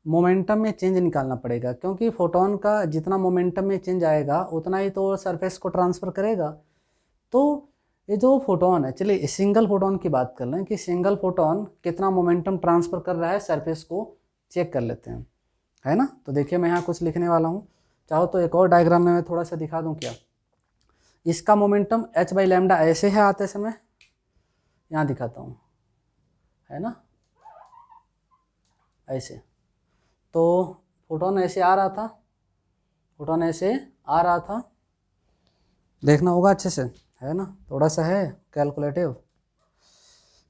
मोमेंटम में चेंज निकालना पड़ेगा, क्योंकि फोटोन का जितना मोमेंटम में चेंज आएगा उतना ही तो सरफेस को ट्रांसफ़र करेगा। तो ये जो फोटोन है, चलिए सिंगल फोटोन की बात कर लें कि सिंगल फोटोन कितना मोमेंटम ट्रांसफ़र कर रहा है सरफेस को चेक कर लेते हैं, है ना। तो देखिए मैं यहाँ कुछ लिखने वाला हूँ, चाहो तो एक और डायग्राम में मैं थोड़ा सा दिखा दूँ क्या। इसका मोमेंटम h/λ ऐसे है आते समय, यहाँ दिखाता हूँ, है ना, ऐसे। तो फोटोन ऐसे आ रहा था, फोटोन ऐसे आ रहा था, देखना होगा अच्छे से, है ना, थोड़ा सा है कैलकुलेटिव।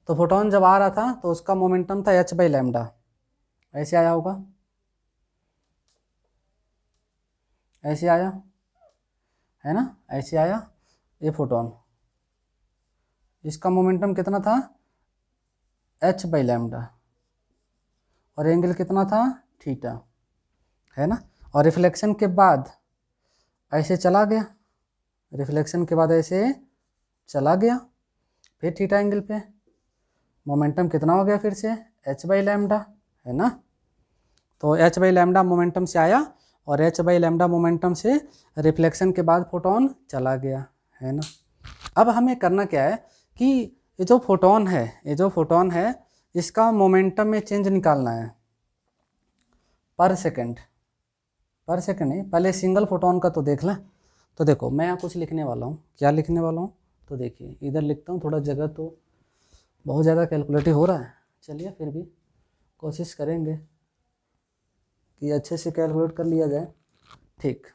तो फोटोन जब आ रहा था तो उसका मोमेंटम था h/λ, ऐसे आया होगा, ऐसे आया, है ना, ऐसे आया ये फोटोन। इसका मोमेंटम कितना था h/λ और एंगल कितना था थीटा, है ना। और रिफ्लेक्शन के बाद ऐसे चला गया, रिफ्लेक्शन के बाद ऐसे चला गया, फिर थीटा एंगल पे मोमेंटम कितना हो गया फिर से h/λ, है ना। तो h/λ मोमेंटम से आया और h/λ मोमेंटम से रिफ्लेक्शन के बाद फोटोन चला गया, है ना। अब हमें करना क्या है कि ये जो फोटोन है, ये जो फोटोन है इसका मोमेंटम में चेंज निकालना है पर सेकंड, पर सेकंड नहीं, पहले सिंगल फोटोन का तो देख लें। तो देखो मैं यहाँ कुछ लिखने वाला हूँ, क्या लिखने वाला हूँ, तो देखिए इधर लिखता हूँ, थोड़ा जगह तो बहुत ज़्यादा कैलकुलेटिव हो रहा है, चलिए फिर भी कोशिश करेंगे कि अच्छे से कैलकुलेट कर लिया जाए। ठीक,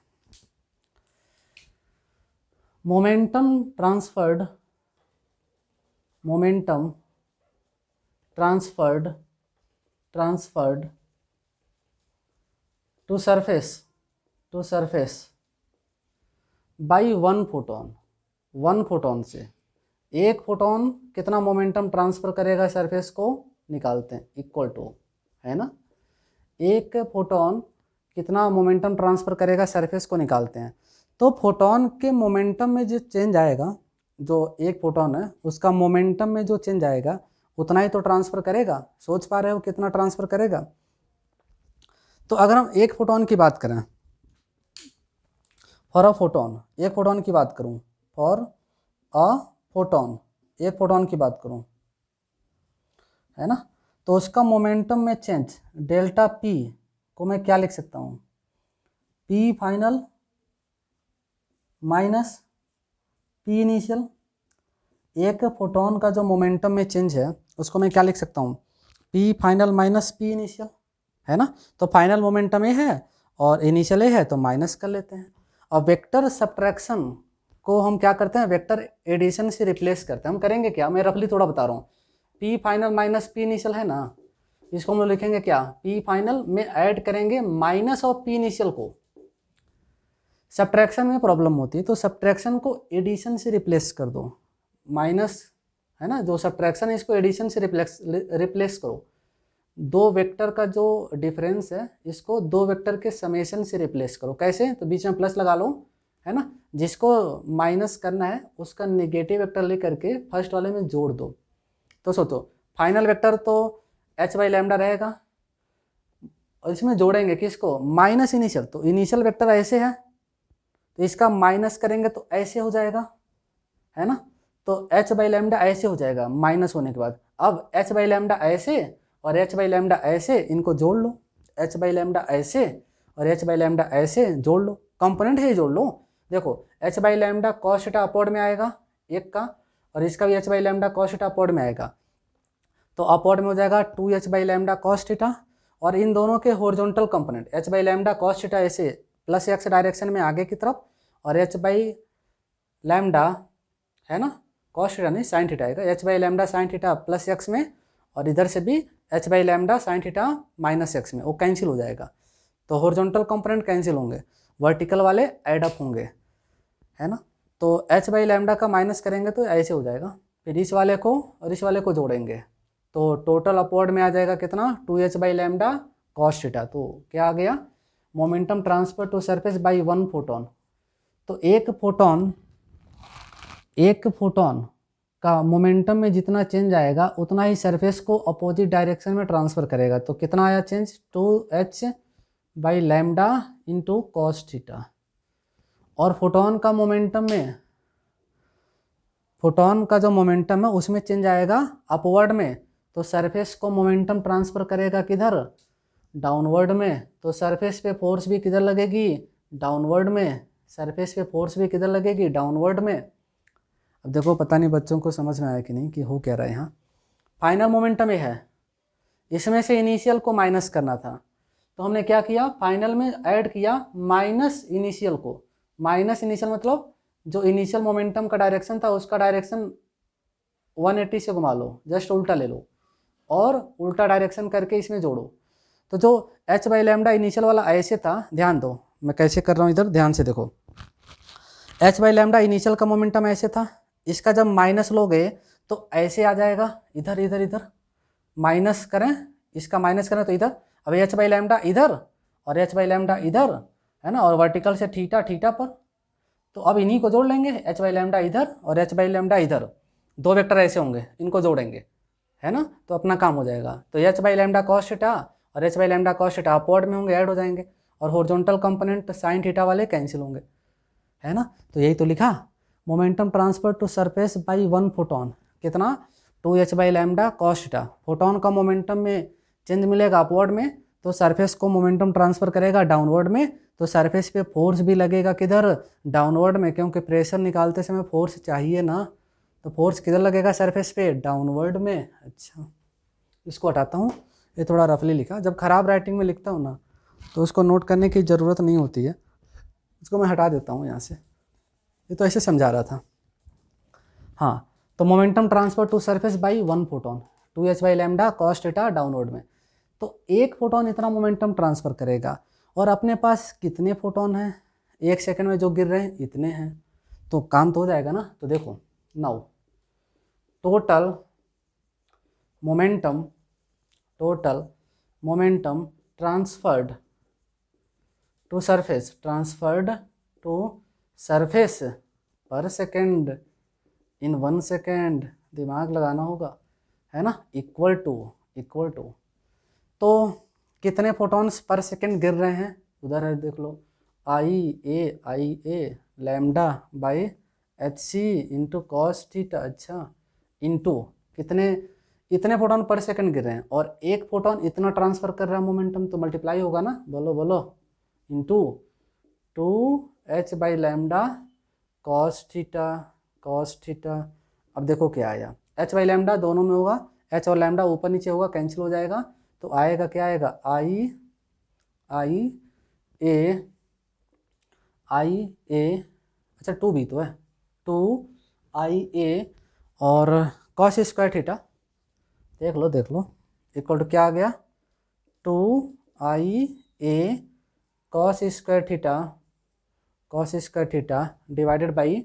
momentum transferred, momentum transferred to surface by one photon, one photon से एक फोटोन कितना मोमेंटम ट्रांसफर करेगा सरफेस को निकालते हैं, इक्वल टू, है ना, एक फोटोन कितना मोमेंटम ट्रांसफर करेगा सरफेस को निकालते हैं। तो फोटोन के मोमेंटम में जो चेंज आएगा, जो एक फोटोन है उसका मोमेंटम में जो चेंज आएगा उतना ही तो ट्रांसफर करेगा, सोच पा रहे हो कितना ट्रांसफर करेगा। तो अगर हम एक फोटोन की बात करें, फॉर अ फोटोन, एक फोटोन की बात करूं, फॉर अ फोटोन, एक फोटोन की बात करूं, है ना, तो उसका मोमेंटम में चेंज डेल्टा पी को मैं क्या लिख सकता हूं, P final minus P initial. एक फोटोन का जो मोमेंटम में चेंज है उसको मैं क्या लिख सकता हूं, P final minus P initial, है ना। तो फाइनल मोमेंटम ये है और इनिशियल ये है, तो माइनस कर लेते हैं। और वेक्टर सब्ट्रैक्शन को हम क्या करते हैं, वेक्टर एडिशन से रिप्लेस करते हैं। हम करेंगे क्या, मैं रफली थोड़ा बता रहा हूँ, P final minus P initial है ना, इसको हम लोग लिखेंगे क्या, पी फाइनल में ऐड करेंगे माइनस ऑफ पी इनिशियल को। सब्ट्रैक्शन में प्रॉब्लम होती है तो सब्ट्रैक्शन को एडिशन से रिप्लेस कर दो, माइनस, है ना, जो सब्ट्रैक्शन है इसको एडिशन से रिप्लेस करो। दो वेक्टर का जो डिफरेंस है इसको दो वेक्टर के समेशन से रिप्लेस करो। कैसे, तो बीच में प्लस लगा लो, है ना, जिसको माइनस करना है उसका नेगेटिव वेक्टर लेकर के फर्स्ट वाले में जोड़ दो। तो सोचो फाइनल वेक्टर तो h/λ रहेगा और इसमें जोड़ेंगे किसको, माइनस इनिशियल, तो इनिशियल वेक्टर ऐसे है तो इसका माइनस करेंगे तो ऐसे हो जाएगा, है ना। तो h/λ ऐसे हो जाएगा माइनस होने के बाद। अब h/λ ऐसे और h/λ ऐसे, इनको जोड़ लो, h/λ ऐसे और h/λ ऐसे जोड़ लो, कंपोनेंट है जोड़ लो। देखो h/λ cos थीटा अपवर्ड में आएगा एक का, और इसका भी h/λ cos थीटा अपवर्ड में आएगा, तो अपवर्ड में हो जाएगा 2h/λ cos थीटा। और इन दोनों के horizontal component h/λ cos theta ऐसे प्लस x डायरेक्शन में आगे की तरफ, और h/λ, है ना, cos थीटा नहीं sin थीटा आएगा, h/λ sin theta plus x में, और इधर से भी h/λ sin theta minus x में, वो कैंसिल हो जाएगा। तो हॉरिजॉन्टल कंपोनेंट कैंसिल होंगे, वर्टिकल वाले ऐड अप होंगे, है ना। तो h/λ का माइनस करेंगे तो ऐसे हो जाएगा, फिर इस वाले को और इस वाले को जोड़ेंगे तो टोटल अपवर्ड में आ जाएगा कितना, 2h/λ cos थीटा। तो क्या आ गया, momentum transfer to surface by 1 photon. तो एक फोटोन का मोमेंटम में जितना चेंज आएगा उतना ही सरफेस को अपोजिट डायरेक्शन में ट्रांसफर करेगा। तो कितना आया change, 2h by lambda into cos theta. और फोटोन का जो मोमेंटम है उसमें चेंज आएगा अपवर्ड में। तो सरफेस को मोमेंटम ट्रांसफर करेगा किधर, डाउनवर्ड में। तो सरफेस पे फोर्स भी किधर लगेगी, डाउनवर्ड में। सरफेस पे फोर्स भी किधर लगेगी, डाउनवर्ड में। अब देखो पता नहीं बच्चों को समझ में आया कि नहीं कि हो क्या रहा है यहाँ। फाइनल मोमेंटम ये है, इसमें से इनिशियल को माइनस करना था। तो हमने क्या किया, फाइनल में ऐड किया माइनस इनिशियल को। माइनस इनिशियल मतलब जो इनिशियल मोमेंटम का डायरेक्शन था उसका डायरेक्शन 180 से घुमा लो, जस्ट उल्टा ले लो और उल्टा डायरेक्शन करके इसमें जोड़ो। तो जो h बाई लैम्डा इनिशियल वाला ऐसे था, ध्यान दो मैं कैसे कर रहा हूँ, इधर ध्यान से देखो। h बाई लैम्डा इनिशियल का मोमेंटम ऐसे था, इसका जब माइनस लोगे तो ऐसे आ जाएगा, इधर इधर इधर माइनस करें, इसका माइनस करें तो इधर। अब h बाई लैम्डा इधर और h बाई लैम्डा इधर है ना, और वर्टिकल से थीटा थीटा पर। तो अब इन्हीं को जोड़ लेंगे, h बाई लैम्डा इधर और h बाई लैम्डा इधर, दो वेक्टर ऐसे होंगे, इनको जोड़ेंगे है ना, तो अपना काम हो जाएगा। तो h by lambda cos theta और h by lambda cos theta upward में होंगे, ऐड हो जाएंगे, और हॉरिजॉन्टल कंपोनेंट साइन थीटा वाले कैंसिल होंगे, है ना। तो यही तो लिखा, momentum transfer to surface by 1 photon, कितना, 2h by lambda cos theta. Photon का मोमेंटम में चेंज मिलेगा अपवर्ड में, तो सरफेस को मोमेंटम ट्रांसफर करेगा डाउनवर्ड में। तो सरफेस पे फोर्स भी लगेगा किधर, डाउनवर्ड में, क्योंकि प्रेशर निकालते समय फोर्स चाहिए ना। तो फोर्स किधर लगेगा सरफेस पे, डाउनवर्ड में। अच्छा इसको हटाता हूँ, ये थोड़ा रफली लिखा, जब खराब राइटिंग में लिखता हूँ ना तो उसको नोट करने की ज़रूरत नहीं होती है, इसको मैं हटा देता हूँ यहाँ से। ये तो ऐसे समझा रहा था। हाँ, तो momentum transfer to surface by 1 photon, 2h by lambda cos theta downward में। तो एक फोटोन इतना मोमेंटम ट्रांसफर करेगा, और अपने पास कितने फोटोन हैं, 1 सेकंड में जो गिर रहे हैं इतने हैं, तो काम तो हो जाएगा ना। तो देखो now total momentum transferred to surface per second in 1 second, दिमाग लगाना होगा है ना, इक्वल टू तो कितने फोटॉन्स पर सेकेंड गिर रहे हैं, उधर है देख लो, I A lambda by H c into cos theta. अच्छा इंटू कितने, इतने फोटोन पर सेकंड गिर रहे हैं, और एक फोटोन इतना ट्रांसफर कर रहा है मोमेंटम, तो मल्टीप्लाई होगा ना, बोलो बोलो, into 2h by lambda cos theta. अब देखो क्या आया, h बाई लैम्डा दोनों में होगा, h और लैम्डा ऊपर नीचे होगा, कैंसिल हो जाएगा। तो आएगा क्या आएगा, आई ए, अच्छा 2 भी तो है, 2IA और कॉस स्क्वायर थीटा, देख लो इक्वल टू क्या आ गया, 2IA cos square theta divided by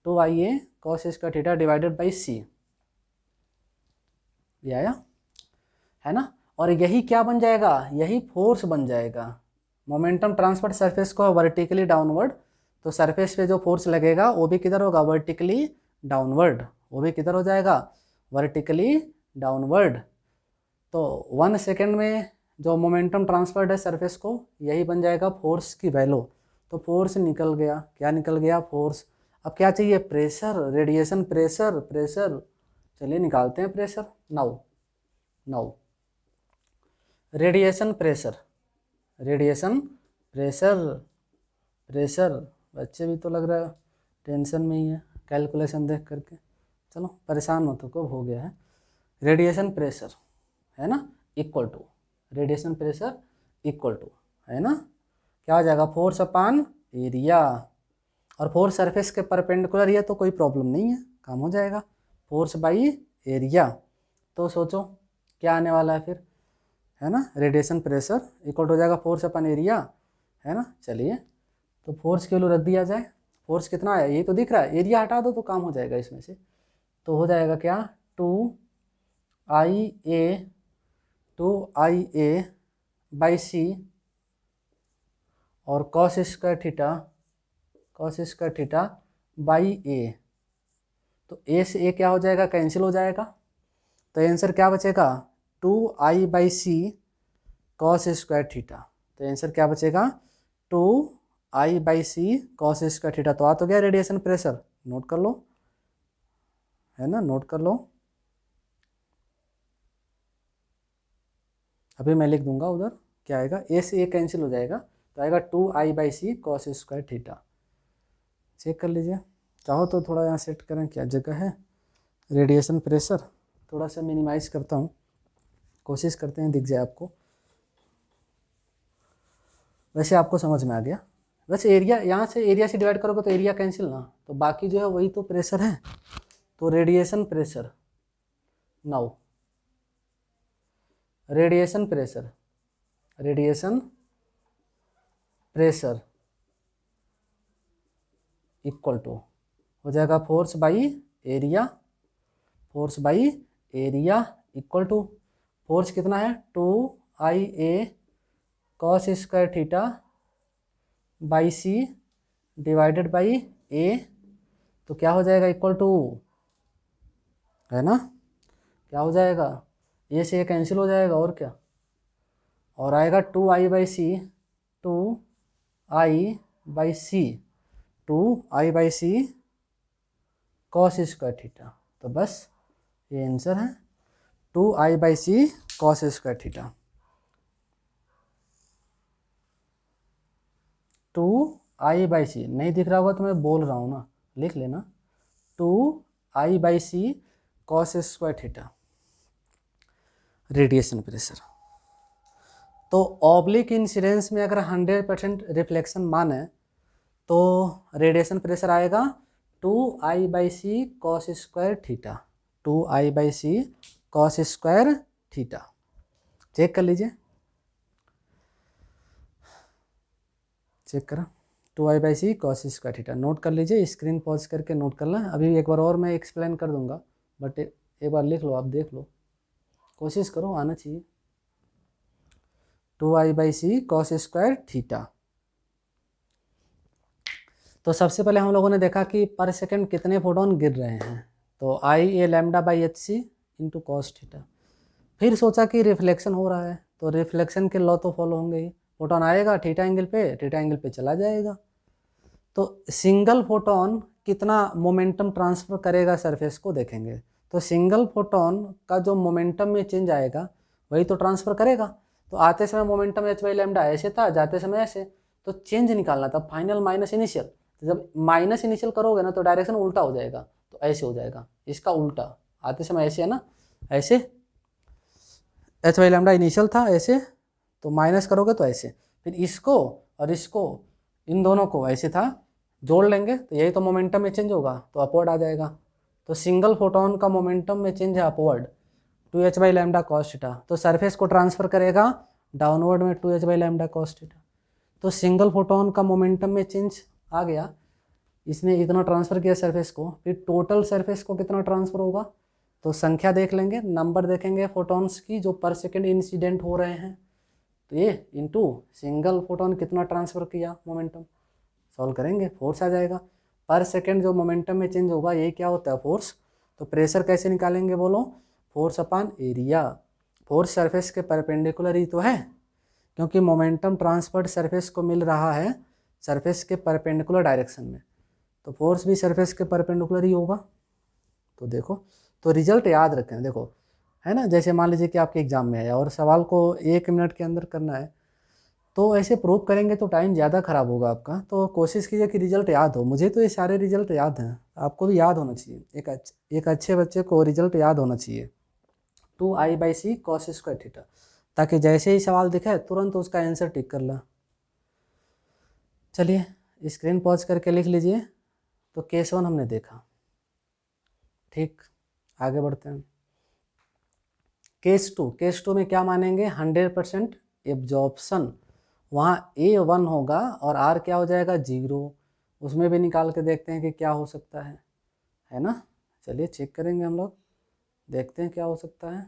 2IA cos square theta divided by c, ये आया है ना। और यही क्या बन जाएगा, यही फोर्स बन जाएगा। मोमेंटम ट्रांसफर सरफेस को वर्टिकली डाउनवर्ड, तो सरफेस पे जो फोर्स लगेगा वो भी किधर होगा, वर्टिकली डाउनवर्ड, वो भी किधर हो जाएगा, वर्टिकली डाउनवर्ड। तो 1 सेकेंड में जो मोमेंटम ट्रांसफर्ड है सरफेस को, यही बन जाएगा फोर्स की वैल्यू। तो फोर्स निकल गया, क्या निकल गया, फोर्स। अब क्या चाहिए, प्रेशर, रेडिएशन प्रेशर। चलिए निकालते हैं प्रेशर। नाउ रेडिएशन प्रेशर, बच्चे भी तो लग रहा है टेंशन में ही है कैलकुलेशन देख करके। चलो परेशान मत हो, कब हो गया है। रेडिएशन प्रेशर है ना, equal to radiation pressure equal to है ना, क्या हो जाएगा, फोर्स अपान एरिया। और फोर्स सरफेस के परपेंडिकुलर है तो कोई प्रॉब्लम नहीं है, काम हो जाएगा, फोर्स बाई एरिया। तो सोचो क्या आने वाला है फिर, है ना, रेडिएशन प्रेशर इक्वल हो जाएगा फोर्स अपन एरिया, है ना। चलिए तो फोर्स की वैल्यू रख दिया जाए, फोर्स कितना है ये तो दिख रहा है, एरिया हटा दो तो काम हो जाएगा इसमें से। तो हो जाएगा क्या, 2IA बाई सी और cos square theta by A. तो ए से ए क्या हो जाएगा, कैंसिल हो जाएगा। तो आंसर क्या बचेगा, 2i/c कॉस स्क्वायर थीटा। तो आंसर क्या बचेगा, 2i/c कॉस स्क्वायर थीटा। तो आ तो गया रेडिएशन प्रेशर, नोट कर लो, है ना, नोट कर लो। अभी मैं लिख दूंगा उधर, क्या आएगा, ए से ए कैंसिल हो जाएगा, तो आएगा 2i/c cos square theta. Check कर लीजिए, चाहो तो थोड़ा यहाँ सेट करें, क्या जगह है, रेडिएशन प्रेशर थोड़ा सा मिनिमाइज करता हूँ, कोशिश करते हैं दिख जाए आपको। वैसे आपको समझ में आ गया। वैसे एरिया, यहाँ से एरिया से डिवाइड करोगे तो एरिया कैंसिल ना, तो बाकी जो है वही तो प्रेशर है। तो radiation pressure, now radiation pressure equal to हो जाएगा force by area equal to force कितना है, 2ia cos square theta by c divided by A. तो क्या हो जाएगा, इक्वल टू, है ना, क्या हो जाएगा, ए से ए कैंसिल हो जाएगा और क्या, और आएगा 2i/c 2i/c 2i/c cos square theta. तो बस ये आंसर है, 2i/c cos square theta. 2i/c नहीं दिख रहा होगा तो मैं बोल रहा हूँ ना, लिख लेना, 2i/c cos square theta radiation pressure. तो ऑब्लिक इंसिडेंस में अगर 100% रिफ्लेक्शन माने तो रेडिएशन प्रेशर आएगा 2i/c cos square theta, 2i/c cos square theta. Check कर लीजिए, चेक करा, 2i/c cos square theta. Note कर लीजिए, स्क्रीन पॉज करके नोट कर लें। अभी एक बार और मैं एक्सप्लेन कर दूंगा, बट एक बार लिख लो, आप देख लो, कोशिश करो, आना चाहिए। 2i/c cos square theta. तो सबसे पहले हम लोगों ने देखा कि पर सेकंड कितने फोटोन गिर रहे हैं, तो ia λ/hc into cos theta. फिर सोचा कि रिफ्लेक्शन हो रहा है, तो रिफ्लेक्शन के लॉ तो फॉलो होंगे ही, फोटोन आएगा थीटा एंगल पे चला जाएगा। तो सिंगल फोटोन कितना मोमेंटम ट्रांसफर करेगा सरफेस को देखेंगे। तो सिंगल फोटोन का जो मोमेंटम में चेंज आएगा वही तो ट्रांसफर करेगा। तो आते समय मोमेंटम h/λ ऐसे था, जाते समय ऐसे, तो चेंज निकालना था फाइनल माइनस इनिशियल। तो जब माइनस इनिशियल करोगे ना तो डायरेक्शन उल्टा हो जाएगा, तो ऐसे हो जाएगा, इसका उल्टा, आते समय ऐसे है ना, ऐसे h/λ इनिशियल था ऐसे, तो माइनस करोगे तो ऐसे, फिर इसको और इसको, इन दोनों को ऐसे था, जोड़ लेंगे तो यही तो मोमेंटम में चेंज होगा, तो अपवर्ड आ जाएगा। तो सिंगल फोटोन का मोमेंटम में चेंज है अपवर्ड, 2h/λ cos थीटा। तो सरफेस को ट्रांसफर करेगा डाउनवर्ड में 2h/λ cos थीटा। तो सिंगल फोटोन का मोमेंटम में चेंज आ गया, इसने इतना ट्रांसफर किया सरफेस को, फिर टोटल सरफेस को कितना ट्रांसफर होगा, तो संख्या देख लेंगे, नंबर देखेंगे फोटोन्स की जो पर सेकेंड इंसिडेंट हो रहे हैं, तो ये इंटू सिंगल फोटोन कितना ट्रांसफर किया मोमेंटम, सॉल्व करेंगे, फोर्स आ जाएगा। पर सेकेंड जो मोमेंटम में चेंज होगा यही क्या होता है, फोर्स। तो प्रेशर कैसे निकालेंगे बोलो, force upon area. Force surface के परपेंडिकुलर ही तो है, क्योंकि मोमेंटम ट्रांसफर्ड सरफेस को मिल रहा है सरफेस के परपेंडिकुलर डायरेक्शन में, तो फोर्स भी सरफेस के परपेंडिकुलर ही होगा। तो देखो, तो रिजल्ट याद रखें, देखो, है ना, जैसे मान लीजिए कि आपके एग्जाम में आया और सवाल को 1 मिनट के अंदर करना है, तो ऐसे प्रूव करेंगे तो टाइम ज़्यादा खराब होगा आपका। तो कोशिश कीजिए कि रिजल्ट याद हो। मुझे तो ये सारे रिजल्ट याद हैं, आपको भी याद होना चाहिए, एक अच्छे बच्चे को रिजल्ट याद होना चाहिए, 2i/c cos स्क्वायर थीटा, ताकि जैसे ही सवाल दिखे तुरंत उसका आंसर टिक कर ला। चलिए स्क्रीन पॉज करके लिख लीजिए। तो केस 1 हमने देखा, ठीक, आगे बढ़ते हैं। केस टू में क्या मानेंगे, 100% एब्जॉर्प्शन, वहाँ A1 होगा और R क्या हो जाएगा, 0। उसमें भी निकाल के देखते हैं कि क्या हो सकता है ना। चलिए चेक करेंगे हम लोग, देखते हैं क्या हो सकता है।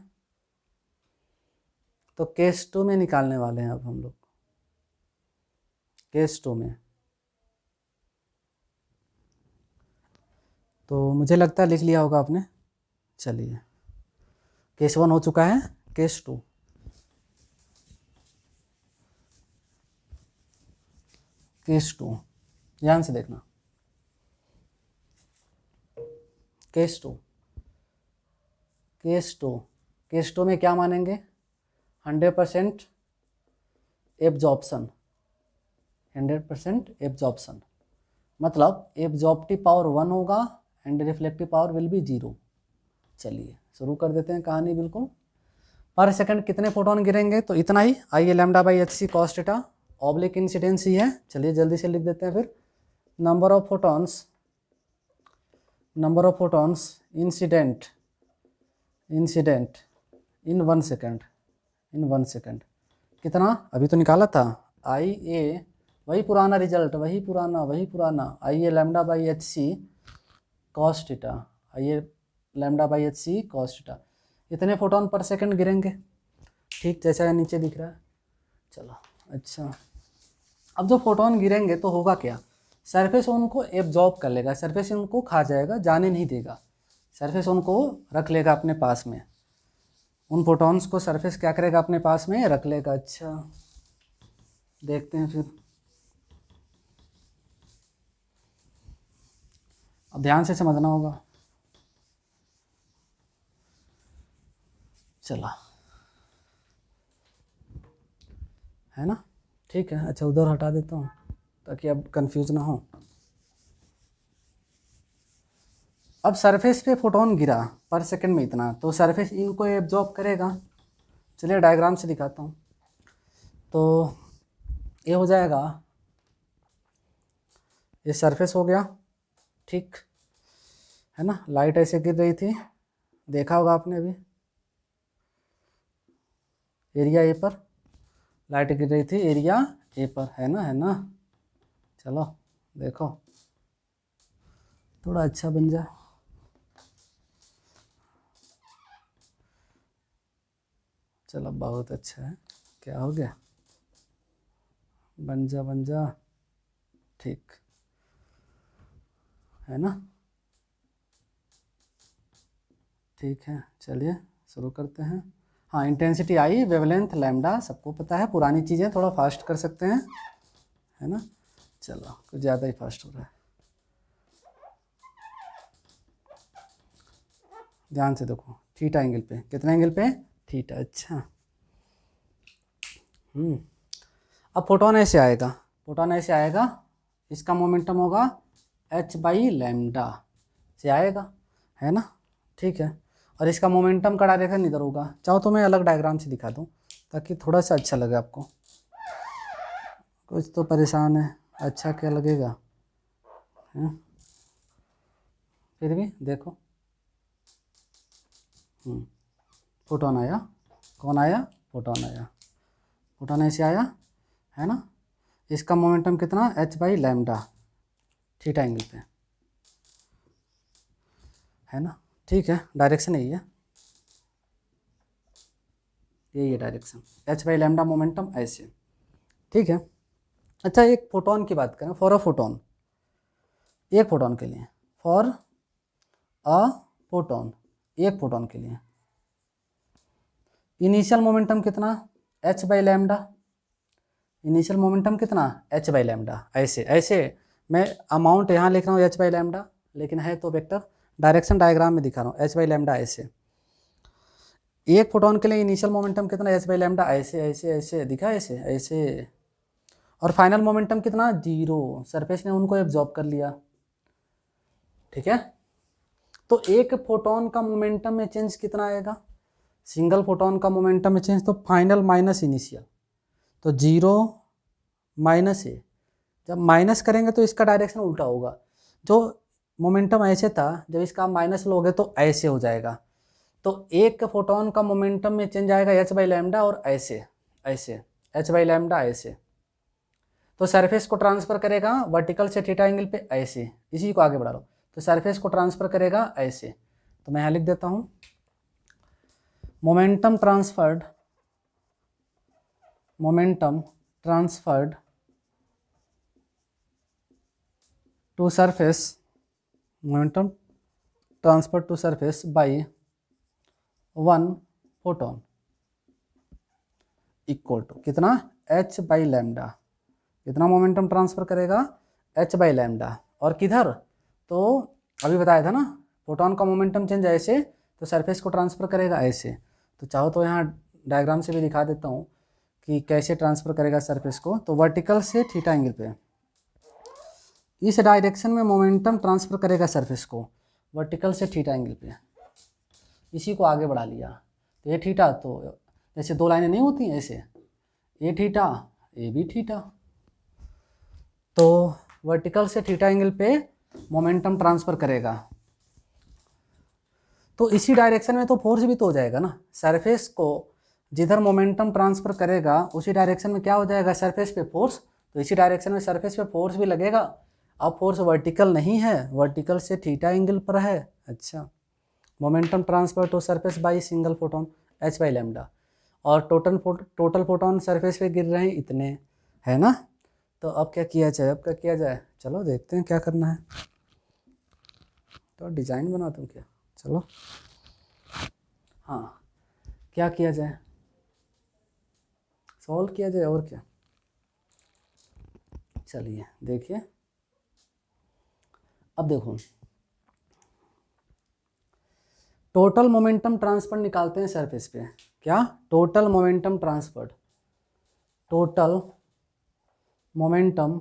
तो केस 2 में निकालने वाले हैं अब हम लोग। केस 2 में। तो मुझे लगता है लिख लिया होगा आपने। चलिए, केस 1 हो चुका है, केस 2। केस 2 ध्यान से देखना। केस 2, केस 2, केस 2 में क्या मानेंगे? 100% एब्जॉर्प्शन, 100% एब्जॉर्प्शन, मतलब एब्जॉर्प्टिव पावर 1 होगा and reflective power will be 0। चलिए शुरू कर देते हैं कहानी। बिल्कुल, पर सेकंड कितने फोटोन गिरेंगे? तो इतना ही, I A lambda by H c cos theta oblique incidence ही है। चलिए जल्दी से लिख देते हैं फिर। Number of photons, number of photons incident in 1 second, in 1 second कितना? अभी तो निकाला था, आई ए, वही पुराना रिजल्ट, वही पुराना I A lambda by H c cos theta, I A lambda by H c cos theta. इतने फोटोन पर सेकंड गिरेंगे, ठीक जैसा नीचे दिख रहा है। चलो अच्छा, अब जो फोटोन गिरेंगे तो होगा क्या? सरफेस उनको एब्जॉर्ब कर लेगा, सरफेस उनको खा जाएगा, जाने नहीं देगा, सरफेस उनको रख लेगा अपने पास में। उन फोटॉन्स को सरफेस क्या करेगा? अपने पास में रख लेगा। अच्छा देखते हैं फिर, अब ध्यान से समझना होगा। चला है ना, ठीक है। अच्छा उधर हटा देता हूँ ताकि अब कंफ्यूज ना हो। अब सरफेस पे फोटोन गिरा पर सेकंड में इतना, तो सरफेस इनको एब्जॉर्ब करेगा। चलिए डायग्राम से दिखाता हूँ। तो ये हो जाएगा, ये सरफेस हो गया, ठीक है ना। लाइट ऐसे गिर रही थी, देखा होगा आपने अभी, एरिया ए पर लाइट गिर रही थी, एरिया ए पर, है ना, है ना। चलो देखो, थोड़ा अच्छा बन जा। चलो बहुत अच्छा है, क्या हो गया? बन जा बन जा, ठीक है ना, ठीक है। चलिए शुरू करते हैं। हाँ इंटेंसिटी आई, वेवलेंथ लैम्डा सबको पता है, पुरानी चीज़ें थोड़ा फास्ट कर सकते हैं, है ना। चलो कुछ ज़्यादा ही फास्ट हो रहा है, ध्यान से देखो। थीटा एंगल पे, कितना एंगल पे? थीटा। अच्छा अब फोटोन ऐसे आएगा, फोटोन ऐसे आएगा, इसका मोमेंटम होगा h बाई लैम्डा से आएगा, है ना, ठीक है। और इसका मोमेंटम का डायरेक्शन इधर होगा। चाहो तो मैं अलग डायग्राम से दिखा दूँ ताकि थोड़ा सा अच्छा लगे आपको। कुछ तो परेशान है, अच्छा क्या लगेगा है? फिर भी देखो, फोटोन आया, कौन आया? फोटोन आया, फोटोन ऐसे आया, है ना। इसका मोमेंटम कितना? h by lambda, theta angle पे, है ना, ठीक है। डायरेक्शन यही है, यही है direction, h by lambda momentum ऐसे, ठीक है। अच्छा एक फोटोन की बात करें, फॉर अ फोटोन, एक फोटोन के लिए, फॉर अ फोटोन, एक फोटोन के लिए इनिशियल मोमेंटम कितना? h by lambda, initial momentum कितना? h by lambda. ऐसे ऐसे मैं अमाउंट यहाँ लिख रहा हूँ h बाई लैम्डा, लेकिन है तो वेक्टर, डायरेक्शन डायग्राम में दिखा रहा हूँ h बाई लैम्डा ऐसे। एक फोटोन के लिए इनिशियल मोमेंटम कितना? h बाई लैम्डा ऐसे ऐसे ऐसे दिखा, ऐसे ऐसे। और फाइनल मोमेंटम कितना? 0, सरफेस ने उनको एब्जॉर्ब कर लिया, ठीक है। तो एक फोटोन का मोमेंटम में चेंज कितना आएगा? सिंगल फोटोन का मोमेंटम में चेंज तो फाइनल माइनस इनिशियल, तो 0 माइनस ए, जब माइनस करेंगे तो इसका डायरेक्शन उल्टा होगा। जो मोमेंटम ऐसे था, जब इसका माइनस लोगे तो ऐसे हो जाएगा। तो एक फोटोन का मोमेंटम में चेंज आएगा h बाई लैम्डा, और ऐसे ऐसे h बाई लैम्डा ऐसे। तो सरफेस को ट्रांसफर करेगा वर्टिकल से थीटा एंगल पे ऐसे, इसी को आगे बढ़ा लो, तो सरफेस को ट्रांसफर करेगा ऐसे। तो मैं यहाँ लिख देता हूँ, momentum transferred, momentum transferred to surface, momentum transfer to surface by 1 photon equal to कितना, h बाई लैम्डा। कितना मोमेंटम ट्रांसफर करेगा, h बाई लैम्डा। और किधर, तो अभी बताया था ना, फोटोन का मोमेंटम चेंज ऐसे, तो सरफेस को ट्रांसफर करेगा ऐसे। तो चाहो तो यहाँ डायग्राम से भी दिखा देता हूँ कि कैसे ट्रांसफर करेगा सरफेस को। तो वर्टिकल से थीटा एंगल पे इस डायरेक्शन में मोमेंटम ट्रांसफर करेगा सरफेस को, वर्टिकल से थीटा एंगल पे। इसी को आगे बढ़ा लिया, तो ये थीटा, तो जैसे दो लाइनें नहीं होती हैं ऐसे, ये थीटा ये भी थीटा, तो वर्टिकल से थीटा एंगल पे मोमेंटम ट्रांसफर करेगा। तो इसी डायरेक्शन में तो फोर्स भी तो हो जाएगा ना, सरफेस को जिधर मोमेंटम ट्रांसफर करेगा उसी डायरेक्शन में क्या हो जाएगा, सरफेस पे फोर्स। तो इसी डायरेक्शन में सरफेस पे फोर्स भी लगेगा। अब फोर्स वर्टिकल नहीं है, वर्टिकल से थीटा एंगल पर है। अच्छा, momentum transfer to surface by single photon h by lambda, और टोटल फोटोन सरफेस पे गिर रहे हैं इतने, है ना। तो अब क्या किया जाए, अब क्या किया जाए, चलो देखते हैं क्या करना है। तो डिज़ाइन बना दूँ क्या, चलो हाँ, क्या किया जाए, सॉल्व किया जाए और क्या। चलिए देखिए, अब देखो टोटल मोमेंटम ट्रांसफर निकालते हैं सरफेस पे। क्या, total momentum transfer, total momentum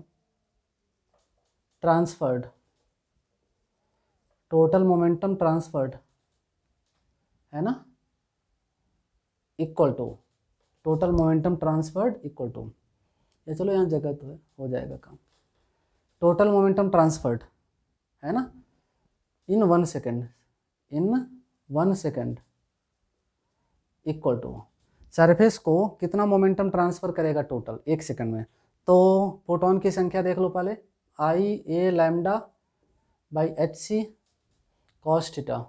transferred, total momentum transferred, है ना, equal to total momentum transferred equal to, या चलो यहाँ जगह तो है, हो जाएगा काम। टोटल मोमेंटम ट्रांसफर्ड, है ना, in 1 second, in 1 second equal to surface को कितना मोमेंटम ट्रांसफर करेगा टोटल 1 सेकेंड में। तो फोटोन की संख्या देख लो पहले, I A lambda by H c cos theta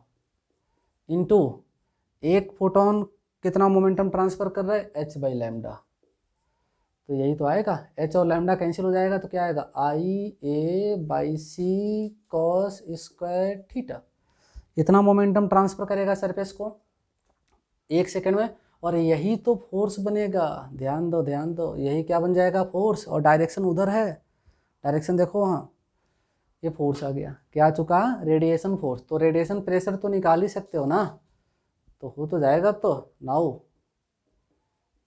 into एक फोटोन कितना मोमेंटम ट्रांसफर कर रहा है, h बाई लैम्डा। तो यही तो आएगा, h और लैम्डा कैंसिल हो जाएगा, तो क्या आएगा, I A by C cos square theta. इतना मोमेंटम ट्रांसफर करेगा सरफेस को 1 सेकेंड में, और यही तो फोर्स बनेगा। ध्यान दो ध्यान दो, यही क्या बन जाएगा, फोर्स। और डायरेक्शन उधर है, डायरेक्शन देखो वहाँ, ये फोर्स आ गया, क्या आ चुका, रेडिएशन फोर्स। तो रेडिएशन प्रेशर तो निकाल ही सकते हो ना, तो हो तो जाएगा। तो नाउ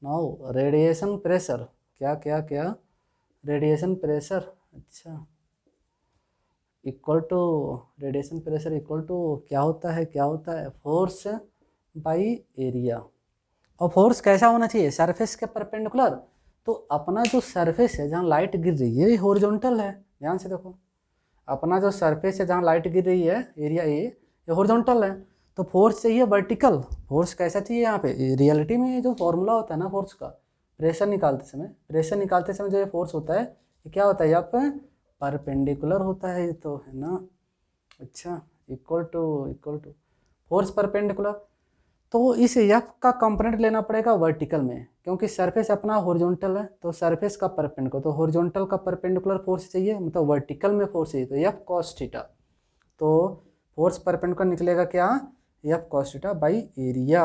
नाउ रेडिएशन प्रेशर, क्या क्या क्या, रेडिएशन प्रेशर, अच्छा, equal to radiation pressure equal to क्या होता है, क्या होता है, फोर्स बाई एरिया। और फोर्स कैसा होना चाहिए, सरफेस के परपेंडिकुलर। तो अपना जो सरफेस है जहाँ लाइट गिर रही है ये हॉरिजॉन्टल है, ध्यान से देखो, अपना जो सरफेस है जहाँ लाइट गिर रही है एरिया ए, ये हॉरिजॉन्टल है। तो फोर्स चाहिए वर्टिकल। फोर्स कैसा चाहिए यहाँ पे, रियलिटी में जो फॉर्मूला होता है ना फोर्स का, प्रेशर निकालते समय जो ये फोर्स होता है, ये क्या होता है, यहाँ पे परपेंडिकुलर होता है, ये तो है ना। अच्छा, इक्वल टू फोर्स परपेंडिकुलर। तो इस एफ का कंपोनेंट लेना पड़ेगा वर्टिकल में, क्योंकि सरफेस अपना हॉरिजॉन्टल है, तो सरफेस का परपेंडिकुलर, तो हॉरिजॉन्टल का परपेंडिकुलर फोर्स चाहिए, मतलब वर्टिकल में फोर्स चाहिए, तो एफ कॉस थीटा। तो फोर्स परपेंडिकुलर निकलेगा क्या, F cos theta by area,